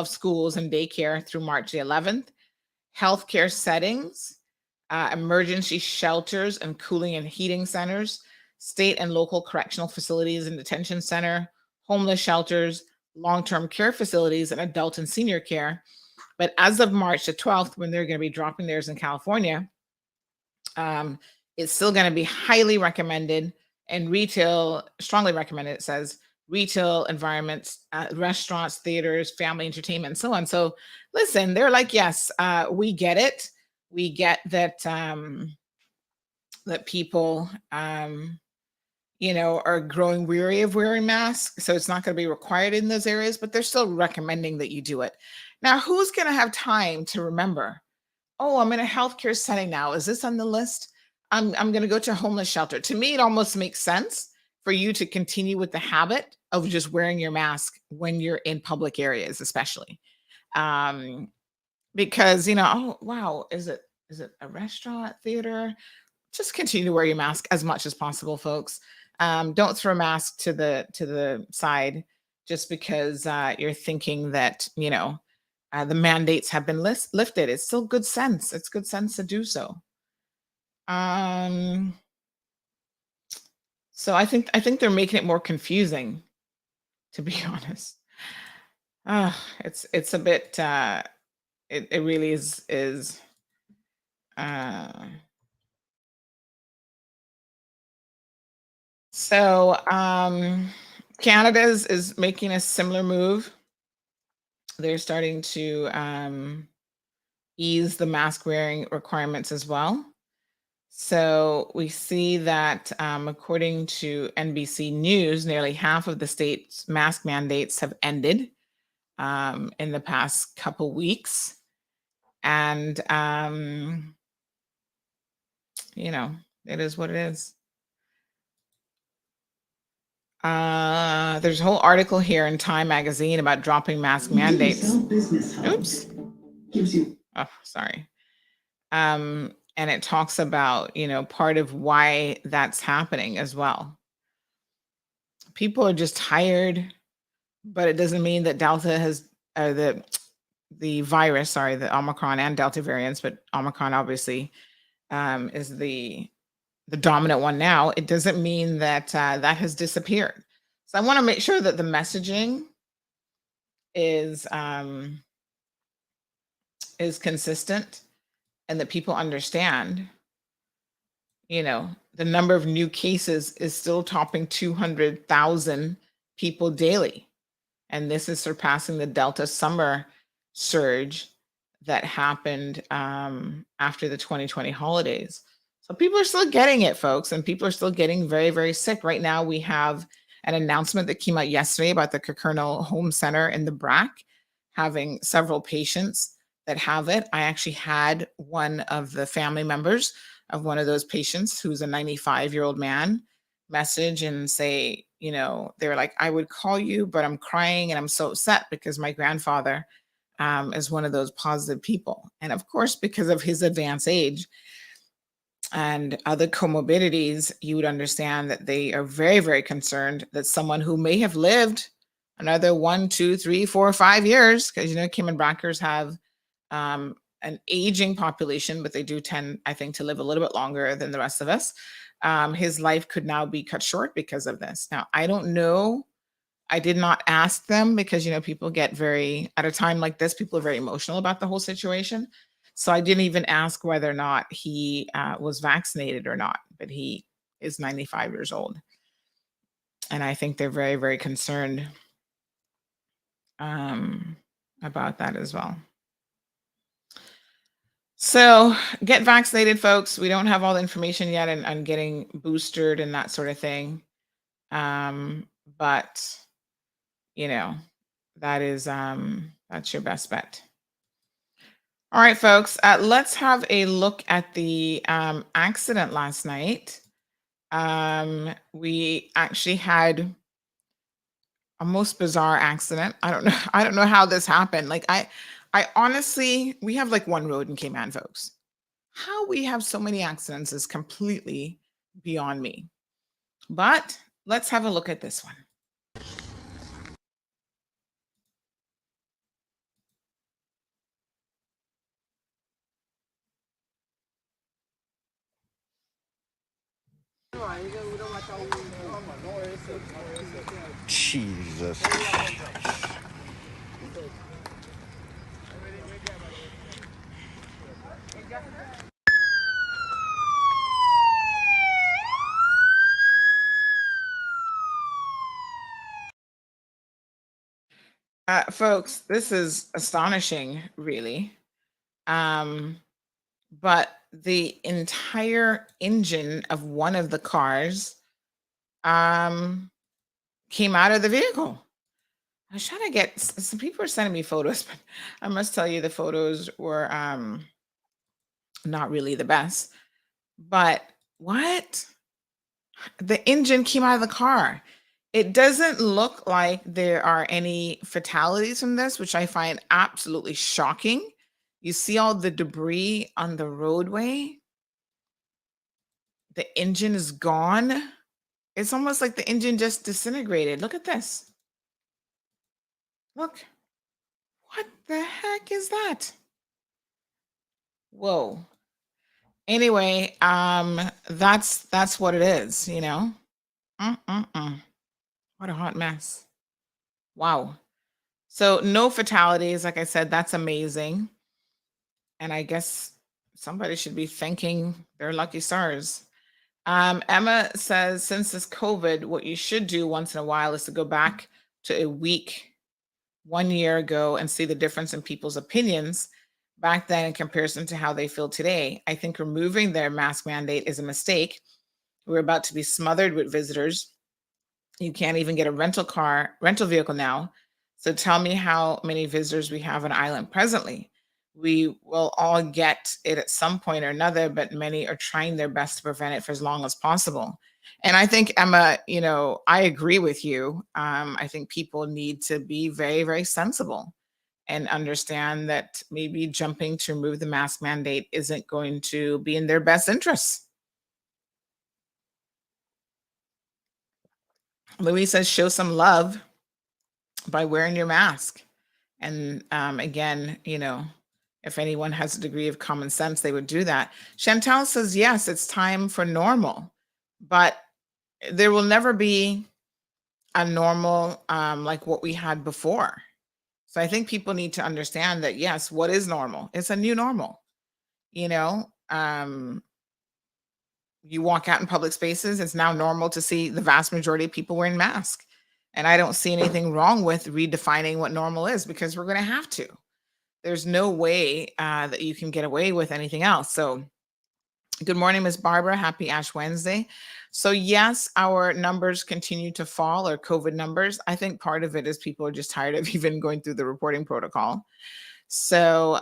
schools and daycare through March the 11th, healthcare settings, emergency shelters and cooling and heating centers, state and local correctional facilities and detention center, homeless shelters, long-term care facilities, and adult and senior care. But as of March the 12th, when they're going to be dropping theirs in California, it's still going to be highly recommended, and retail, strongly recommended, it says, retail environments, restaurants, theaters, family entertainment, and so on. So listen, they're like, yes, we get it. We get that that people are growing weary of wearing masks. So it's not going to be required in those areas, but they're still recommending that you do it. Now, who's going to have time to remember, oh, I'm in a healthcare setting now, is this on the list? I'm going to go to a homeless shelter. To me, it almost makes sense for you to continue with the habit of just wearing your mask when you're in public areas, especially. Because, oh, wow, is it a restaurant, theater? Just continue to wear your mask as much as possible, folks. Don't throw a mask to the side just because you're thinking that, the mandates have been lifted. It's still good sense. It's good sense to do so. So I think they're making it more confusing, to be honest. It's a bit. It really is. So Canada is making a similar move. They're starting to ease the mask wearing requirements as well. So we see that according to NBC News, nearly half of the state's mask mandates have ended in the past couple weeks. And, it is what it is. There's a whole article here in Time magazine about dropping mask mandates. Oops. Oh, sorry. And it talks about, part of why that's happening as well. People are just tired, but it doesn't mean that Delta has the virus, the Omicron and Delta variants, but Omicron obviously is the dominant one now. It doesn't mean that that has disappeared. So I want to make sure that the messaging is consistent and that people understand. The number of new cases is still topping 200,000 people daily. And this is surpassing the Delta summer surge that happened after the 2020 holidays. So people are still getting it, folks, and people are still getting very, very sick. Right now, we have an announcement that came out yesterday about the Kirkernel Home Center in the BRAC having several patients that have it. I actually had one of the family members of one of those patients, who's a 95-year-old man, message and say, they were like, I would call you, but I'm crying and I'm so upset because my grandfather is one of those positive people. And of course, because of his advanced age and other comorbidities, you would understand that they are very, very concerned that someone who may have lived another 1, 2, 3, 4, 5 years, because Cayman Brackers have an aging population, but they do tend, I think, to live a little bit longer than the rest of us. His life could now be cut short because of this. Now, I don't know. I did not ask them because, people get at a time like this, people are very emotional about the whole situation. So I didn't even ask whether or not he was vaccinated or not, but he is 95 years old. And I think they're very, very concerned about that as well. So get vaccinated, folks. We don't have all the information yet on getting boosted and that sort of thing. But that is that's your best bet. All right, folks, let's have a look at the accident last night. We actually had a most bizarre accident. I don't know how this happened. Like I honestly, we have like one road in Cayman, folks. How we have so many accidents is completely beyond me. But let's have a look at this one. Jesus. Folks, this is astonishing, really. But the entire engine of one of the cars came out of the vehicle. I was trying to get some people are sending me photos, but I must tell you the photos were not really the best. But what? The engine came out of the car. It doesn't look like there are any fatalities from this, which I find absolutely shocking. You see all the debris on the roadway. The engine is gone. It's almost like the engine just disintegrated. Look at this. Look. What the heck is that? Whoa. Anyway, that's what it is, What a hot mess. Wow. So no fatalities, like I said, that's amazing. And I guess somebody should be thanking their lucky stars. Emma says, since this COVID, what you should do once in a while is to go back to a week 1 year ago and see the difference in people's opinions back then in comparison to how they feel today. I think removing their mask mandate is a mistake. We're about to be smothered with visitors. You can't even get a rental vehicle now. So tell me how many visitors we have on island presently. We will all get it at some point or another, but many are trying their best to prevent it for as long as possible. And I think, Emma, I agree with you. I think people need to be very, very sensible and understand that maybe jumping to remove the mask mandate isn't going to be in their best interests. Louis says, show some love by wearing your mask. And again, if anyone has a degree of common sense, they would do that. Chantal says, yes, it's time for normal, but there will never be a normal like what we had before. So I think people need to understand that, yes, what is normal? It's a new normal. You walk out in public spaces, it's now normal to see the vast majority of people wearing masks. And I don't see anything wrong with redefining what normal is, because we're going to have to. There's no way that you can get away with anything else. So good morning, Ms. Barbara. Happy Ash Wednesday. So yes, our numbers continue to fall, our COVID numbers. I think part of it is people are just tired of even going through the reporting protocol. So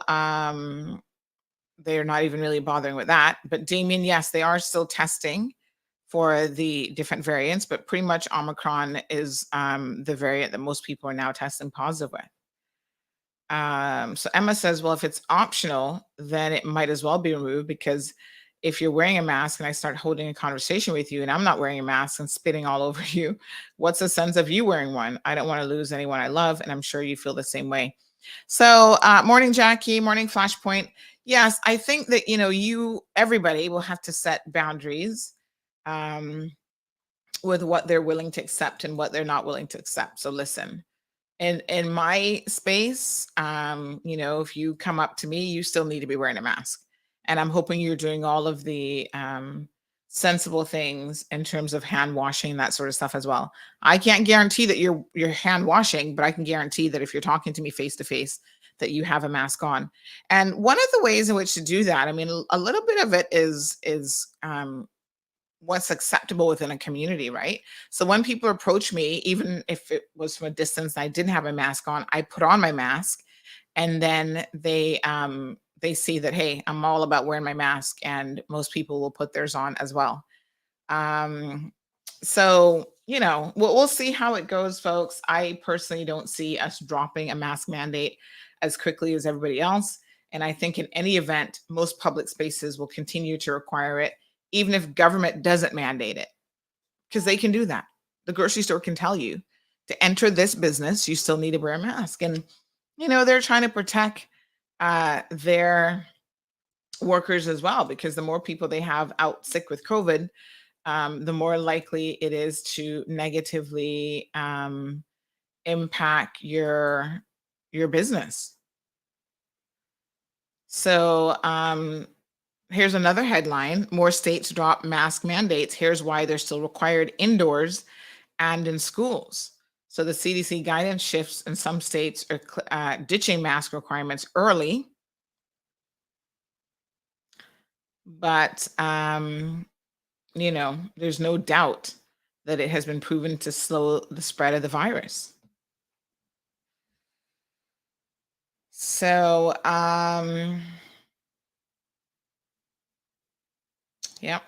they're not even really bothering with that. But Damien, yes, they are still testing for the different variants, but pretty much Omicron is the variant that most people are now testing positive with. So Emma says, well, if it's optional, then it might as well be removed, because if you're wearing a mask and I start holding a conversation with you and I'm not wearing a mask and spitting all over you, what's the sense of you wearing one? I don't want to lose anyone I love, and I'm sure you feel the same way. So morning, Jackie, morning, Flashpoint. Yes, I think that, everybody will have to set boundaries with what they're willing to accept and what they're not willing to accept. So listen, in my space, if you come up to me, you still need to be wearing a mask. And I'm hoping you're doing all of the sensible things in terms of hand washing, that sort of stuff as well. I can't guarantee that you're hand washing, but I can guarantee that if you're talking to me face to face, that you have a mask on. And one of the ways in which to do that, I mean, a little bit of it is what's acceptable within a community, right? So when people approach me, even if it was from a distance and I didn't have a mask on, I put on my mask, and then they see that, hey, I'm all about wearing my mask, and most people will put theirs on as well. So we'll see how it goes, folks. I personally don't see us dropping a mask mandate as quickly as everybody else. And I think in any event, most public spaces will continue to require it, even if government doesn't mandate it, because they can do that. The grocery store can tell you to enter this business, you still need to wear a mask. And, they're trying to protect their workers as well, because the more people they have out sick with COVID, the more likely it is to negatively impact your business. So here's another headline: more states drop mask mandates. Here's why they're still required indoors and in schools. So the CDC guidance shifts, and some states are ditching mask requirements early. But there's no doubt that it has been proven to slow the spread of the virus. So, yeah.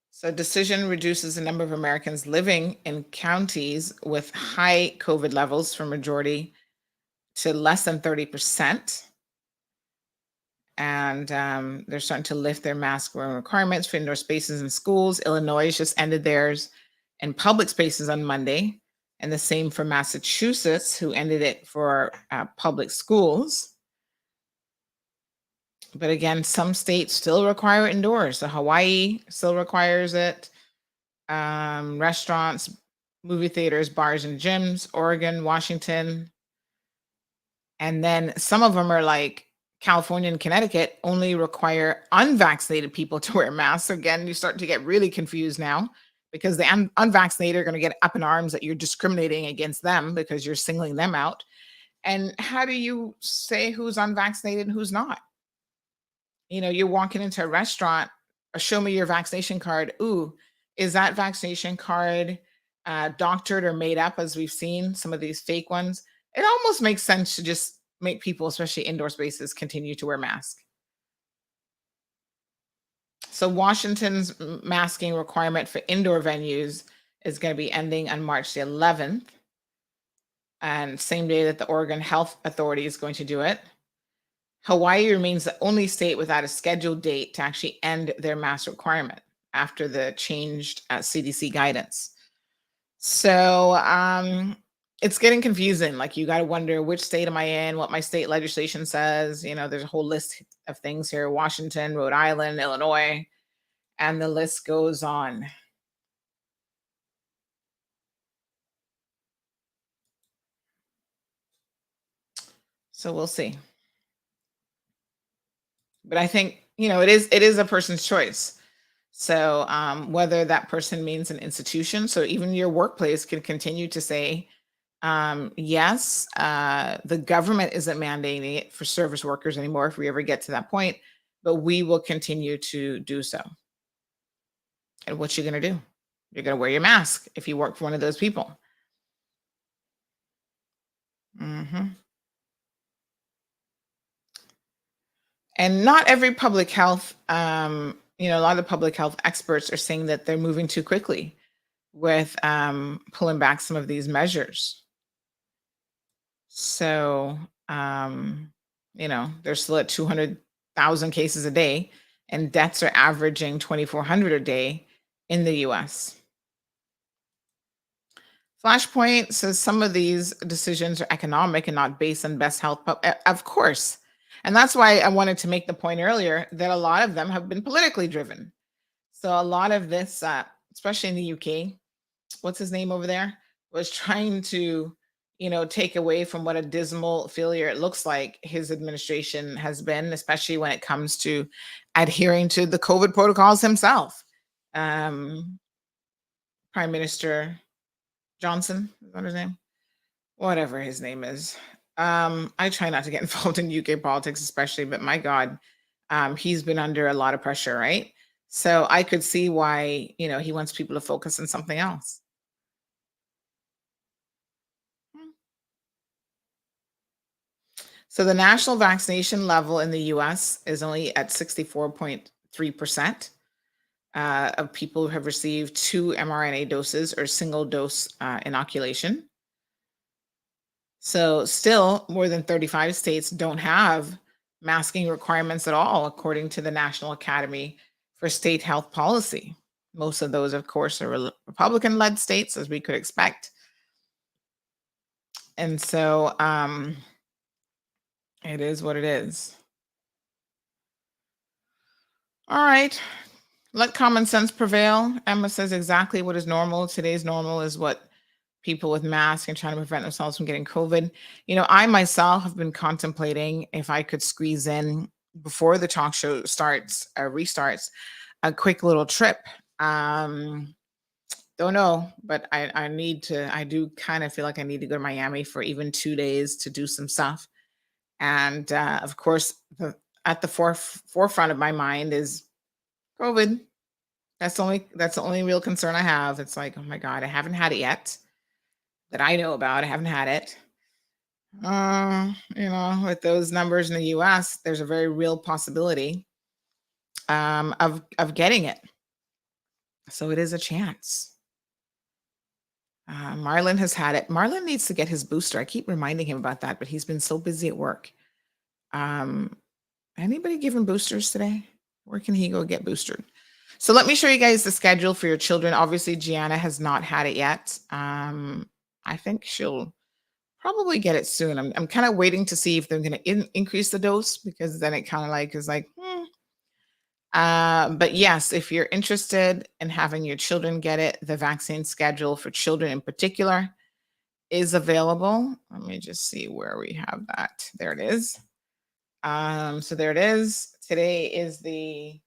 So decision reduces the number of Americans living in counties with high COVID levels from majority to less than 30%. And they're starting to lift their mask wearing requirements for indoor spaces in schools. Illinois just ended theirs in public spaces on Monday, and the same for Massachusetts, who ended it for public schools. But again, some states still require it indoors. So Hawaii still requires it. Restaurants, movie theaters, bars, and gyms. Oregon, Washington. And then some of them are like California and Connecticut only require unvaccinated people to wear masks. So again, you start to get really confused now, because the unvaccinated are going to get up in arms that you're discriminating against them because you're singling them out. And how do you say who's unvaccinated and who's not? You're walking into a restaurant, show me your vaccination card. Ooh, is that vaccination card doctored or made up, as we've seen some of these fake ones? It almost makes sense to just make people, especially indoor spaces, continue to wear masks. So Washington's masking requirement for indoor venues is going to be ending on March the 11th, and same day that the Oregon Health Authority is going to do it. Hawaii remains the only state without a scheduled date to actually end their mask requirement after the changed CDC guidance. So it's getting confusing. Like, you got to wonder, which state am I in, what my state legislation says. There's a whole list of things here: Washington, Rhode Island, Illinois, and the list goes on. So we'll see. But I think, it is a person's choice. So whether that person means an institution, so even your workplace can continue to say, yes, the government isn't mandating it for service workers anymore if we ever get to that point, but we will continue to do so. And what you're going to do? You're going to wear your mask if you work for one of those people. And not every public health, a lot of the public health experts are saying that they're moving too quickly with pulling back some of these measures. So, they're still at 200,000 cases a day, and deaths are averaging 2,400 a day in the US. Flashpoint says some of these decisions are economic and not based on best health. Of course. And that's why I wanted to make the point earlier that a lot of them have been politically driven. So a lot of this, especially in the UK, what's his name over there, was trying to, take away from what a dismal failure it looks like his administration has been, especially when it comes to adhering to the COVID protocols himself. Prime Minister Johnson, is that his name? Whatever his name is. I try not to get involved in UK politics, especially, but my God, he's been under a lot of pressure, right? So I could see why, he wants people to focus on something else. So the national vaccination level in the US is only at 64.3% of people who have received 2 mRNA doses or single dose inoculation. So still, more than 35 states don't have masking requirements at all, according to the National Academy for State Health Policy. Most of those, of course, are Republican-led states, as we could expect. And so it is what it is. All right. Let common sense prevail. Emma says exactly what is normal. Today's normal is what people with masks and trying to prevent themselves from getting COVID. I myself have been contemplating if I could squeeze in, before the talk show restarts, a quick little trip. Don't know, but I do kind of feel like I need to go to Miami for even 2 days to do some stuff. And of course, at the forefront of my mind is COVID. That's the only real concern I have. It's like, oh my God, I haven't had it yet. That I know about. I haven't had it. With those numbers in the US, there's a very real possibility of getting it. So it is a chance. Marlon has had it. Marlon needs to get his booster. I keep reminding him about that, but he's been so busy at work. Anybody giving boosters today? Where can he go get boosted? So let me show you guys the schedule for your children. Obviously, Gianna has not had it yet. I think she'll probably get it soon. I'm kind of waiting to see if they're going to increase the dose, because then it kind of is like, But yes, if you're interested in having your children get it, the vaccine schedule for children in particular is available. Let me just see where we have that. There it is. So there it is. Today is the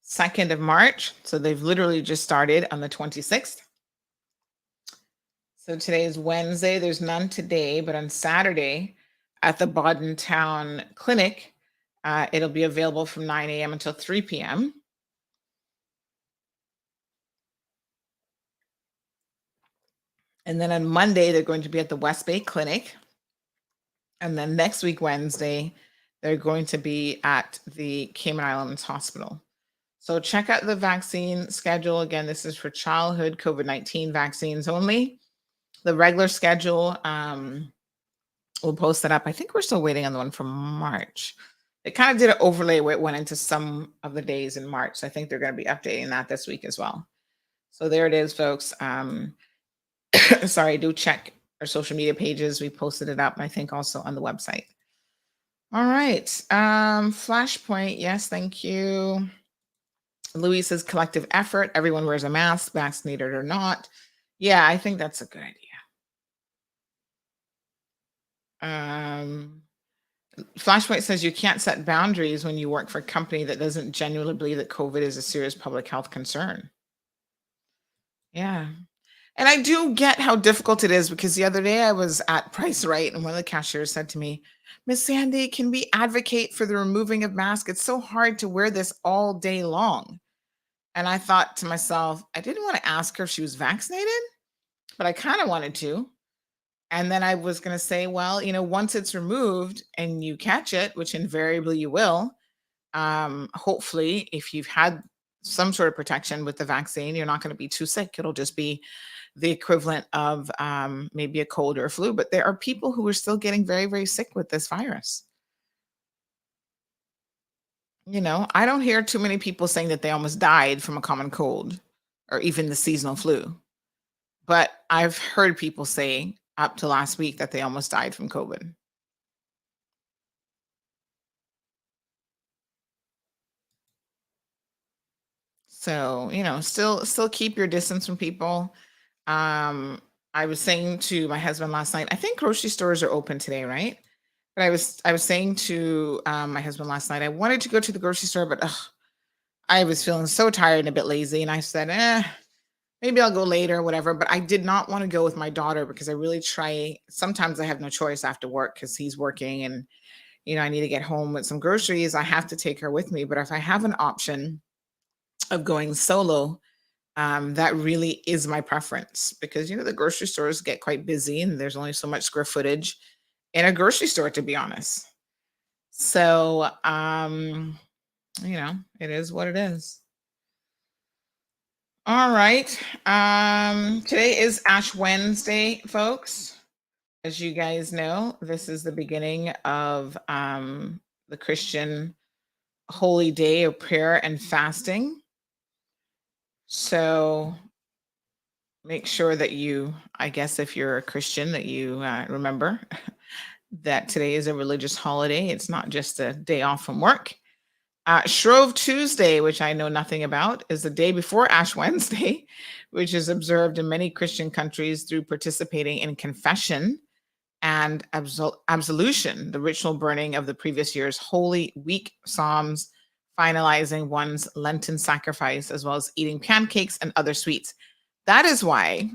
2nd of March. So they've literally just started on the 26th. So today is Wednesday. There's none today, but on Saturday at the Baden Town Clinic, it'll be available from 9 a.m. until 3 p.m. And then on Monday, they're going to be at the West Bay Clinic. And then next week, Wednesday, they're going to be at the Cayman Islands Hospital. So check out the vaccine schedule. Again, this is for childhood COVID-19 vaccines only. The regular schedule, we'll post that up. I think we're still waiting on the one from March. They kind of did an overlay where it went into some of the days in March. So I think they're going to be updating that this week as well. So there it is, folks. Sorry, do check our social media pages. We posted it up, I think, also on the website. All right. Flashpoint. Yes, thank you. Louis says collective effort. Everyone wears a mask, vaccinated or not. Yeah, I think that's a good idea. Flashpoint says you can't set boundaries when you work for a company that doesn't genuinely believe that COVID is a serious public health concern. Yeah. And I do get how difficult it is, because the other day I was at Price Right and one of the cashiers said to me, Miss Sandy, can we advocate for the removing of masks? It's so hard to wear this all day long. And I thought to myself, I didn't want to ask her if she was vaccinated, but I kind of wanted to. And then I was going to say, well, once it's removed and you catch it, which invariably you will, hopefully, if you've had some sort of protection with the vaccine, you're not going to be too sick. It'll just be the equivalent of maybe a cold or a flu. But there are people who are still getting very, very sick with this virus. I don't hear too many people saying that they almost died from a common cold or even the seasonal flu. But I've heard people say up to last week that they almost died from COVID. So, still keep your distance from people. I was saying to my husband last night, I think grocery stores are open today, right? But I was saying to my husband last night, I wanted to go to the grocery store, but I was feeling so tired and a bit lazy. And I said, maybe I'll go later or whatever. But I did not want to go with my daughter because I really try. Sometimes I have no choice after work because he's working and, I need to get home with some groceries. I have to take her with me. But if I have an option of going solo, that really is my preference, because, the grocery stores get quite busy and there's only so much square footage in a grocery store, to be honest. So, it is what it is. All right. Today is Ash Wednesday, folks. As you guys know, this is the beginning of the Christian holy day of prayer and fasting. So make sure that I guess if you're a Christian, that you remember that today is a religious holiday. It's not just a day off from work. Shrove Tuesday, which I know nothing about, is the day before Ash Wednesday, which is observed in many Christian countries through participating in confession and absolution, the ritual burning of the previous year's Holy Week psalms, finalizing one's Lenten sacrifice, as well as eating pancakes and other sweets. That is why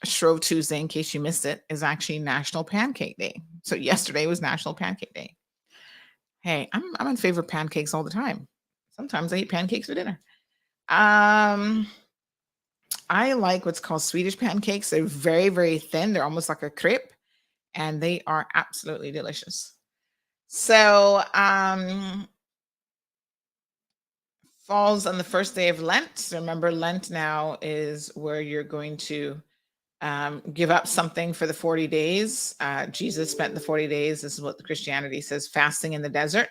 Shrove Tuesday, in case you missed it, is actually National Pancake Day. So yesterday was National Pancake Day. Hey, I'm in favor of pancakes all the time. Sometimes I eat pancakes for dinner. I like what's called Swedish pancakes. They're very, very thin. They're almost like a crepe, and they are absolutely delicious. So, falls on the first day of Lent. So remember, Lent now is where you're going to give up something for the 40 days. Jesus spent the 40 days. This is what the Christianity says, fasting in the desert,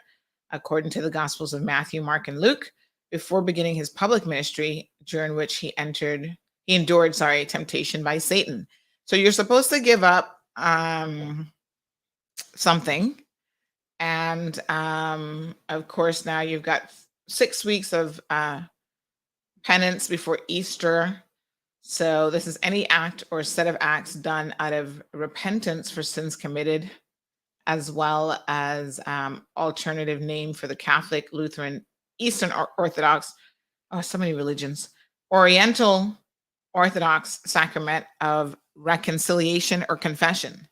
according to the Gospels of Matthew, Mark, and Luke, before beginning his public ministry, during which he endured temptation by Satan. So you're supposed to give up something. And of course, now you've got 6 weeks of penance before Easter. So this is any act or set of acts done out of repentance for sins committed, as well as alternative name for the Catholic, Lutheran, Eastern Orthodox, so many religions, Oriental Orthodox sacrament of reconciliation or confession.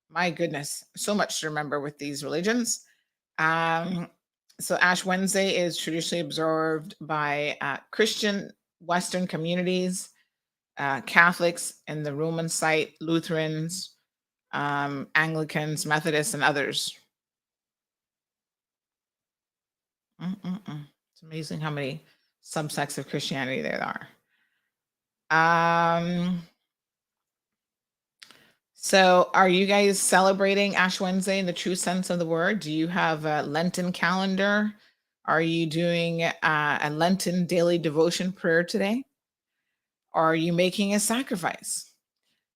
My goodness, so much to remember with these religions. So Ash Wednesday is traditionally observed by Christian Western communities, Catholics in the Roman site, Lutherans, Anglicans, Methodists, and others. It's amazing how many subsects of Christianity there are. So are you guys celebrating Ash Wednesday in the true sense of the word? Do you have a Lenten calendar? Are you doing a Lenten daily devotion prayer today? Or are you making a sacrifice?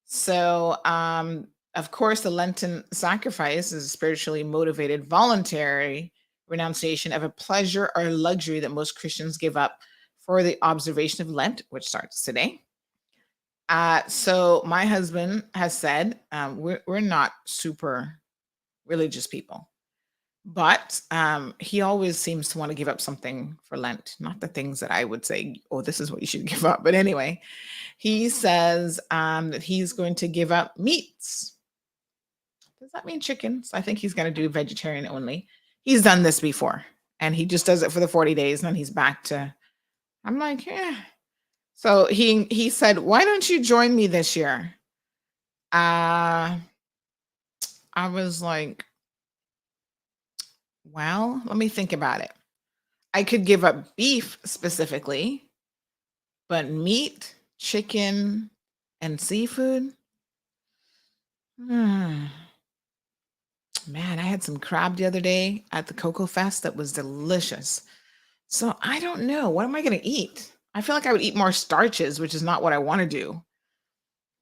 So, of course, the Lenten sacrifice is a spiritually motivated, voluntary renunciation of a pleasure or luxury that most Christians give up for the observation of Lent, which starts today. So my husband has said we're not super religious people, but he always seems to want to give up something for Lent. Not the things that I would say, oh, this is what you should give up. But anyway, he says that he's going to give up meats. Does that mean chickens? I think he's going to do vegetarian only. He's done this before, and he just does it for the 40 days, and then he's back to. I'm like, yeah. So he said, why don't you join me this year? I was like, well, let me think about it. I could give up beef specifically, but meat, chicken, and seafood. Man, I had some crab the other day at the Cocoa Fest that was delicious. So I don't know. What am I going to eat? I feel like I would eat more starches, which is not what I want to do.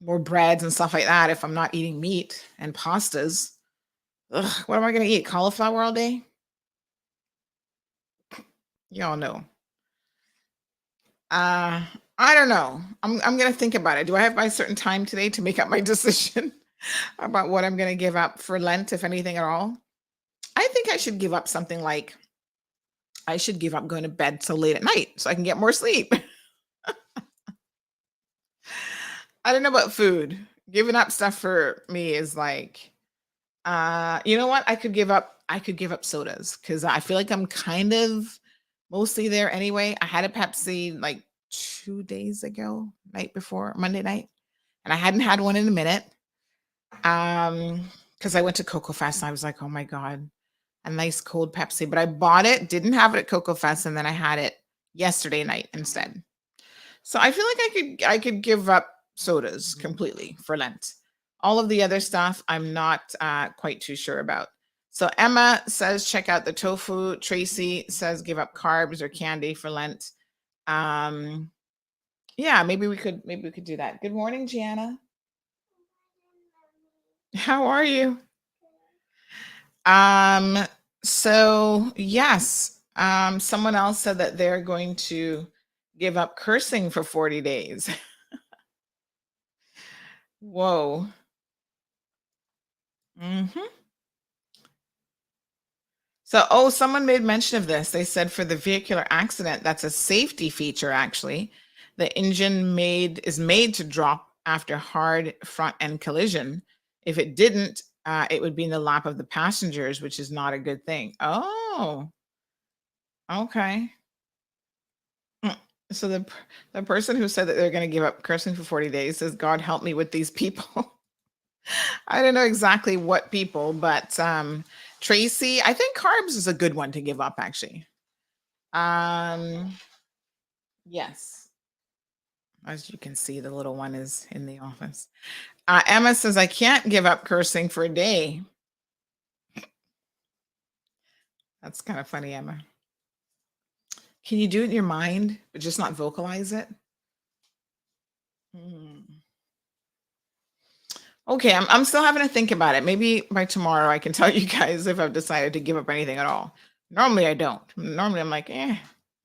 More breads and stuff like that if I'm not eating meat and pastas. Ugh, what am I going to eat? Cauliflower all day? Y'all know. I don't know. I'm going to think about it. Do I have my certain time today to make up my decision about what I'm going to give up for Lent, if anything at all? I think I should give up something like I should give up going to bed so late at night so I can get more sleep. I don't know about food. Giving up stuff for me is like, you know what? I could give up sodas because I feel like I'm kind of mostly there anyway. I had a Pepsi like 2 days ago, night before, Monday night, and I hadn't had one in a minute. Because I went to Cocoa Fest and I was like, oh my God, a nice cold Pepsi. But I bought it, didn't have it at Cocoa Fest, and then I had it yesterday night instead. So I feel like I could give up sodas completely for Lent. All of the other stuff I'm not quite too sure about. So Emma says check out the tofu. Tracy says give up carbs or candy for Lent. Yeah, maybe we could do that. Good morning, Gianna. How are you? So yes, someone else said that they're going to give up cursing for 40 days. Whoa. So, someone made mention of this. They said for the vehicular accident, that's a safety feature actually. The engine is made to drop after hard front end collision. If it didn't, it would be in the lap of the passengers, which is not a good thing. Oh, okay. So the person who said that they're going to give up cursing for 40 days says, God help me with these people. I don't know exactly what people, but Tracy, I think carbs is a good one to give up actually. Yes. As you can see, the little one is in the office. Emma says, I can't give up cursing for a day. That's kind of funny, Emma. Can you do it in your mind, but just not vocalize it? Okay, I'm still having to think about it. Maybe by tomorrow I can tell you guys if I've decided to give up anything at all. Normally I don't. Normally I'm like,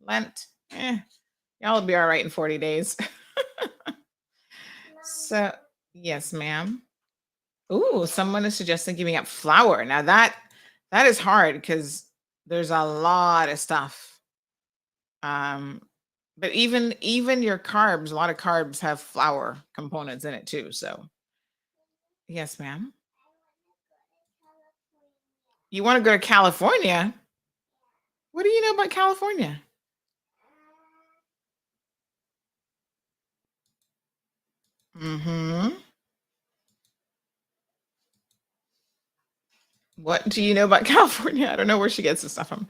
Lent, y'all will be all right in 40 days. So, yes, ma'am. Ooh, someone is suggesting giving up flour. Now that is hard because there's a lot of stuff that But even your carbs, a lot of carbs have flour components in it too. So yes, ma'am. You want to go to California? What do you know about California? Mm-hmm. What do you know about California? I don't know where she gets this stuff from.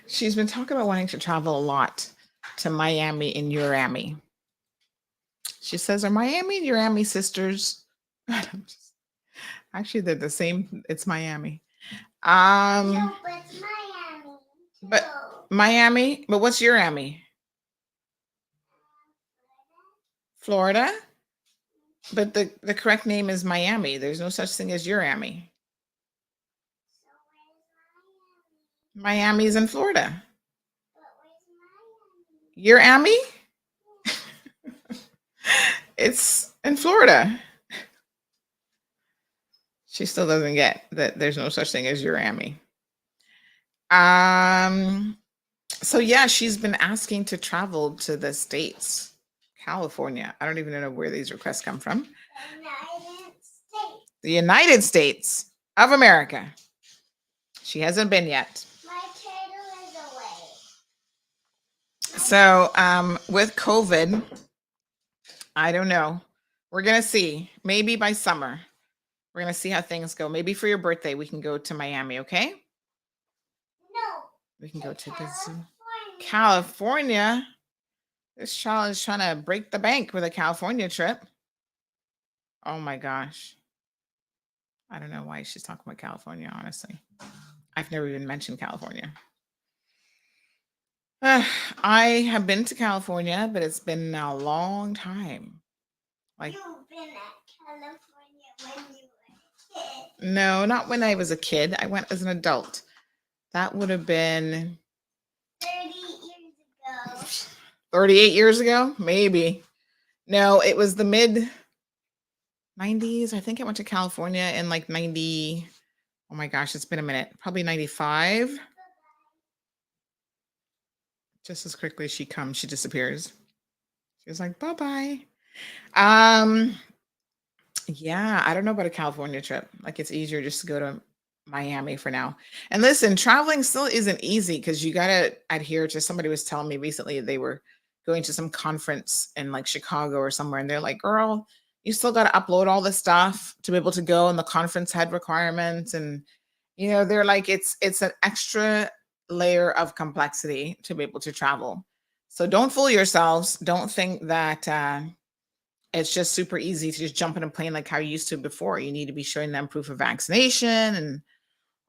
She's been talking about wanting to travel a lot to Miami and Urami. She says, "Are Miami and Urami sisters?" Actually, they're the same. It's Miami. No, but it's Miami. But No. Miami. But what's Urami? Florida. But the correct name is Miami. There's no such thing as Urami. So where's Miami? Miami's in Florida. But where's Miami? Urami? It's in Florida. She still doesn't get that there's no such thing as Urami. So yeah, she's been asking to travel to the States, California. I don't even know where these requests come from. United States. The United States of America. She hasn't been yet. My turtle is away. So with COVID, I don't know. We're gonna see. Maybe by summer. We're gonna see how things go. Maybe for your birthday, we can go to Miami, okay? No. We can go to the zoo. California. California. This child is trying to break the bank with a California trip. Oh my gosh. I don't know why she's talking about California, honestly. I've never even mentioned California. I have been to California, but it's been a long time. Like, You've been at California when you were a kid. no, not when I was a kid. I went as an adult. That would have been 30 years ago. 38 years ago, maybe. No, it was the mid 90s. I think I went to California in like 90. Oh my gosh, it's been a minute. Probably 95. Just as quickly as she comes, she disappears. She was like, bye-bye. Yeah, I don't know about a California trip. Like it's easier just to go to Miami for now. And listen, traveling still isn't easy because you gotta adhere to somebody was telling me recently they were going to some conference in like Chicago or somewhere, and they're like, girl, you still gotta upload all the stuff to be able to go, and the conference had requirements. And they're like, it's an extra layer of complexity to be able to travel. So don't fool yourselves. Don't think that it's just super easy to just jump in a plane like how you used to before. You need to be showing them proof of vaccination and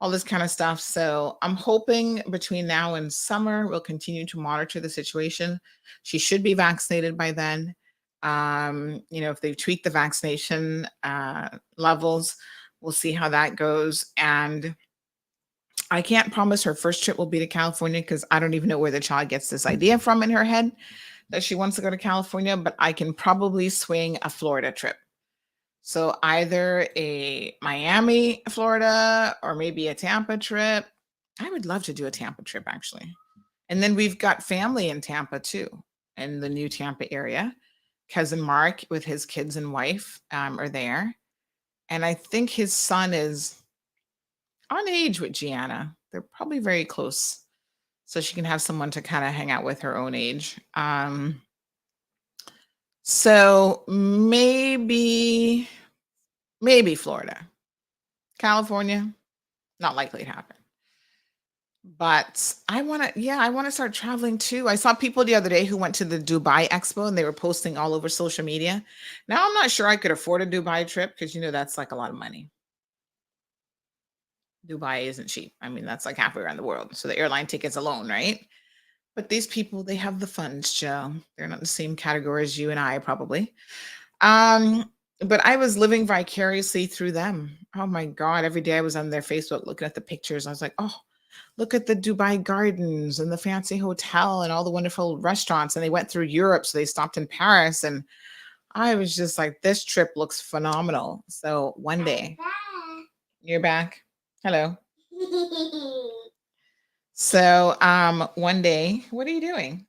all this kind of stuff. So I'm hoping between now and summer, we'll continue to monitor the situation. She should be vaccinated by then. If they've tweaked the vaccination levels, we'll see how that goes. And I can't promise her first trip will be to California because I don't even know where the child gets this idea from in her head that she wants to go to California, but I can probably swing a Florida trip. So either a Miami, Florida, or maybe a Tampa trip. I would love to do a Tampa trip actually. And then we've got family in Tampa too, in the new Tampa area. Cousin Mark with his kids and wife are there. And I think his son is on age with Gianna. They're probably very close. So she can have someone to kind of hang out with her own age. So maybe Florida. California, not likely to happen. But I want to start traveling too. I saw people the other day who went to the Dubai Expo and they were posting all over social media. Now I'm not sure I could afford a Dubai trip because that's like a lot of money. Dubai isn't cheap. I mean, that's like halfway around the world. So the airline tickets alone, right? But these people, they have the funds, Joe. They're not in the same category as you and I, probably. But I was living vicariously through them. Oh my God. Every day I was on their Facebook looking at the pictures. I was like, oh, look at the Dubai gardens and the fancy hotel and all the wonderful restaurants. And they went through Europe. So they stopped in Paris. And I was just like, this trip looks phenomenal. So one day, you're back. Hello. So one day, what are you doing?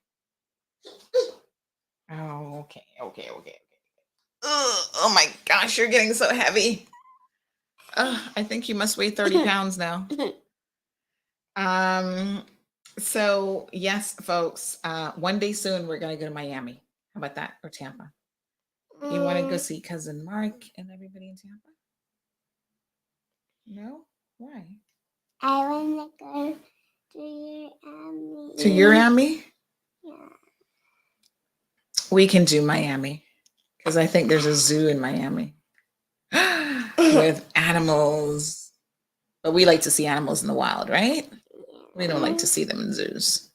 Ugh, oh my gosh, you're getting so heavy. I think you must weigh 30 pounds now. So yes, folks, one day soon we're gonna go to Miami. How about that? Or Tampa? You want to go see cousin Mark and everybody in Tampa? No? Why? I want to go to your Miami. To your Miami? Yeah. We can do Miami because I think there's a zoo in Miami with animals. But we like to see animals in the wild, right? We don't like to see them in zoos.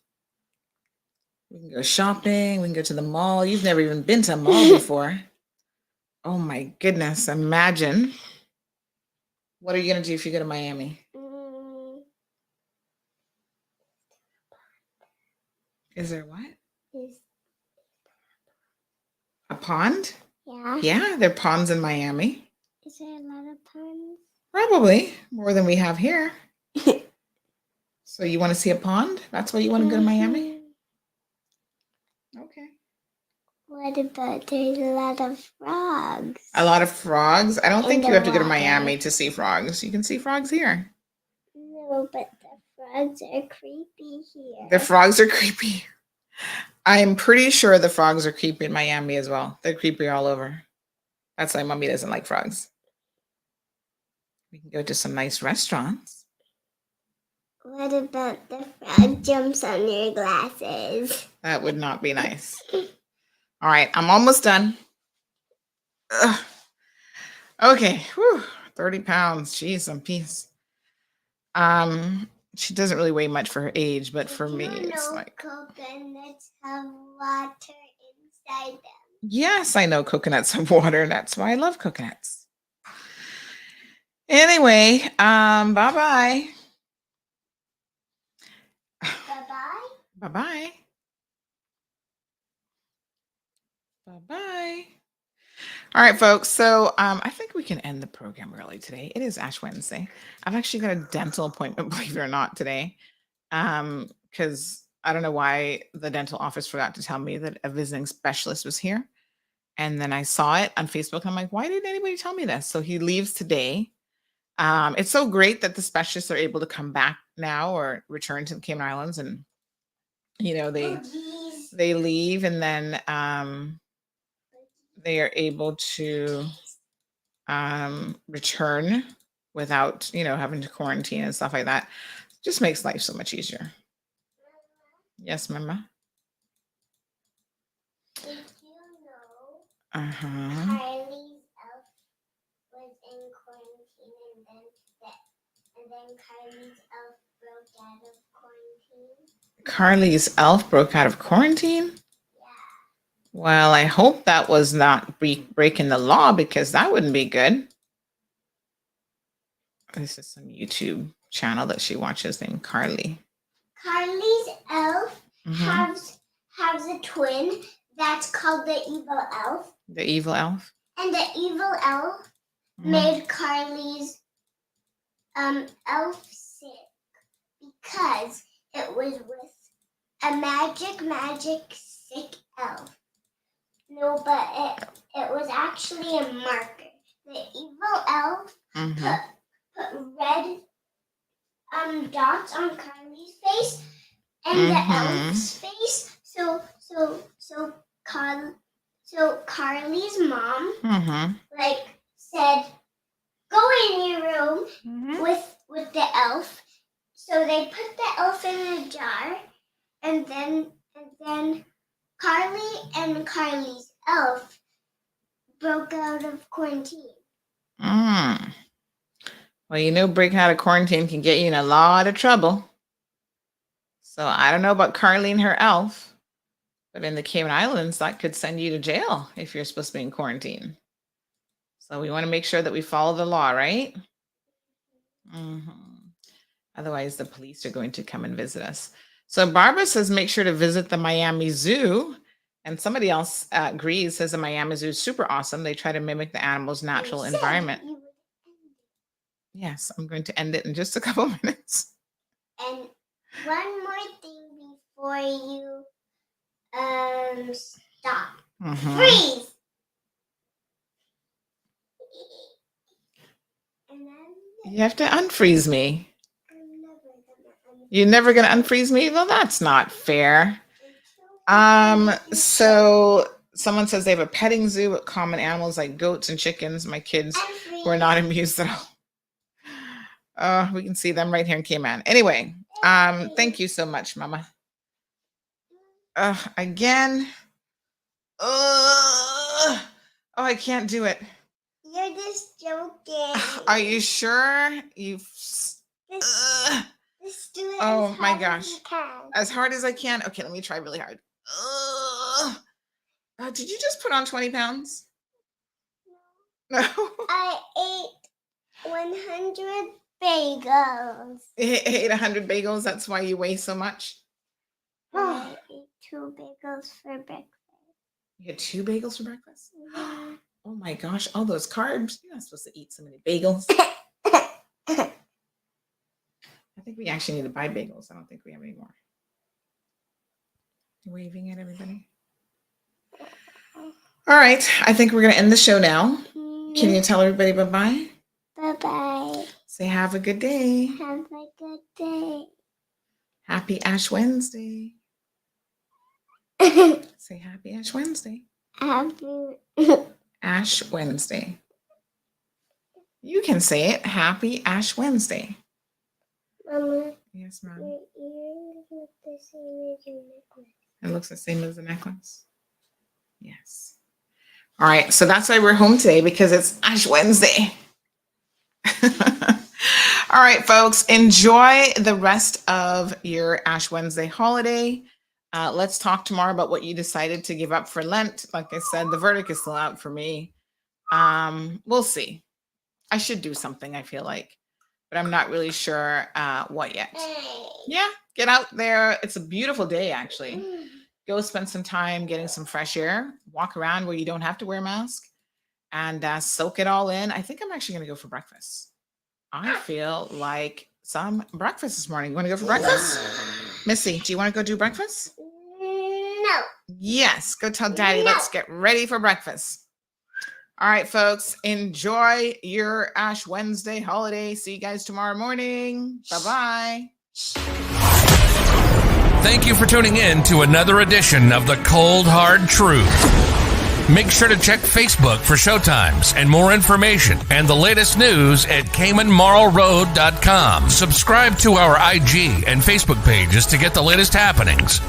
We can go shopping. We can go to the mall. You've never even been to a mall before. Oh my goodness. Imagine. What are you going to do if you go to Miami? Is there what? A pond? Yeah. Yeah, there are ponds in Miami. Is there a lot of ponds? Probably more than we have here. So you want to see a pond? That's why you want to go to Miami? Okay. What about there's a lot of frogs? A lot of frogs? I don't In think the you have to go to water. Miami to see frogs. You can see frogs here. No, but the frogs are creepy here. The frogs are creepy. I'm pretty sure the frogs are creepy in Miami as well. They're creepy all over. That's why Mommy doesn't like frogs. We can go to some nice restaurants. What about the frog jumps on your glasses? That would not be nice. All right, I'm almost done. Ugh. Okay, whew, 30 pounds. Jeez, I'm peace. She doesn't really weigh much for her age, but for me, it's like Coconuts have water inside them. yes, I know coconuts have water. That's why I love coconuts. Anyway, bye-bye. Bye-bye. Bye-bye. Bye-bye. All right, folks. So I think we can end the program early today. It is Ash Wednesday. I've actually got a dental appointment, believe it or not, today. Because I don't know why the dental office forgot to tell me that a visiting specialist was here. And then I saw it on Facebook. I'm like, why didn't anybody tell me this? So he leaves today. It's so great that the specialists are able to come back now or return to the Cayman Islands, and they leave, and then they are able to return without having to quarantine and stuff like that. Just makes life so much easier. Yes, Mama. Did you know Uh-huh. Kylie's elf was in quarantine and then Kylie's elf broke out of quarantine? Carly's elf broke out of quarantine? Yeah. Well, I hope that was not breaking the law, because that wouldn't be good. This is some YouTube channel that she watches named Carly. Kylie's elf Mhm. has a twin that's called the evil elf. The evil elf? And the evil elf Mhm. made Kylie's elf sick because it was with a magic sick elf. No, but it was actually a marker. The evil elf Mhm. put red dots on Kylie's face and Mhm. the elf's face. So Carly's mom Mhm. said, "Go in your room Mhm. with the elf." So they put the elf in a jar, and then Carly and Carly's elf broke out of quarantine. Well, breaking out of quarantine can get you in a lot of trouble. So I don't know about Carly and her elf, but in the Cayman Islands, that could send you to jail if you're supposed to be in quarantine. So we want to make sure that we follow the law, right? Mhm. Otherwise, the police are going to come and visit us. So Barbara says, make sure to visit the Miami Zoo. And somebody else agrees, says the Miami Zoo is super awesome. They try to mimic the animal's natural You said environment. you would Yes, I'm going to end it in just a couple minutes. And one more thing before you stop. Mhm. Freeze. And then You have to unfreeze me. I'm never gonna You're never going to unfreeze me? Well, that's not fair. So someone says they have a petting zoo with common animals like goats and chickens. My kids were not amused at all. We can see them right here in Cayman. Anyway, thank you so much, Mama. Again. Oh, I can't do it. You're just joking. Are you sure? Just do it Oh as my hard gosh. as you can. As hard as I can. Okay, let me try really hard. Did you just put on 20 pounds? No. I ate 100 bagels. Ate 100 bagels. That's why you weigh so much. I ate 2 bagels for breakfast. You had 2 bagels for breakfast? Yeah. Oh my gosh, all those carbs. You're not supposed to eat so many bagels. I think we actually need to buy bagels. I don't think we have any more. Waving at everybody. All right, I think we're going to end the show now. Can you tell everybody bye-bye? Bye-bye. Say have a good day. Have a good day. Happy Ash Wednesday. Say happy Ash Wednesday. Happy. Ash Wednesday. You can say it. Happy Ash Wednesday. Mama, Yes, Mom. your ears look the same as your necklace. It looks the same as the necklace. Yes. All right. So that's why we're home today, because it's Ash Wednesday. All right, folks. Enjoy the rest of your Ash Wednesday holiday. Let's talk tomorrow about what you decided to give up for Lent. Like I said, the verdict is still out for me. We'll see. I should do something, I feel like, but I'm not really sure what yet. Yeah, get out there. It's a beautiful day, actually. Go spend some time getting some fresh air. Walk around where you don't have to wear a mask and soak it all in. I think I'm actually going to go for breakfast. I feel like some breakfast this morning. You want to go for breakfast? Missy, do you want to go do breakfast? No. Yes, go tell Daddy, let's get ready for breakfast. All right, folks, enjoy your Ash Wednesday holiday. See you guys tomorrow morning. Bye-bye. Thank you for tuning in to another edition of The Cold Hard Truth. Make sure to check Facebook for showtimes and more information and the latest news at CaymanMarlRoad.com. Subscribe to our IG and Facebook pages to get the latest happenings.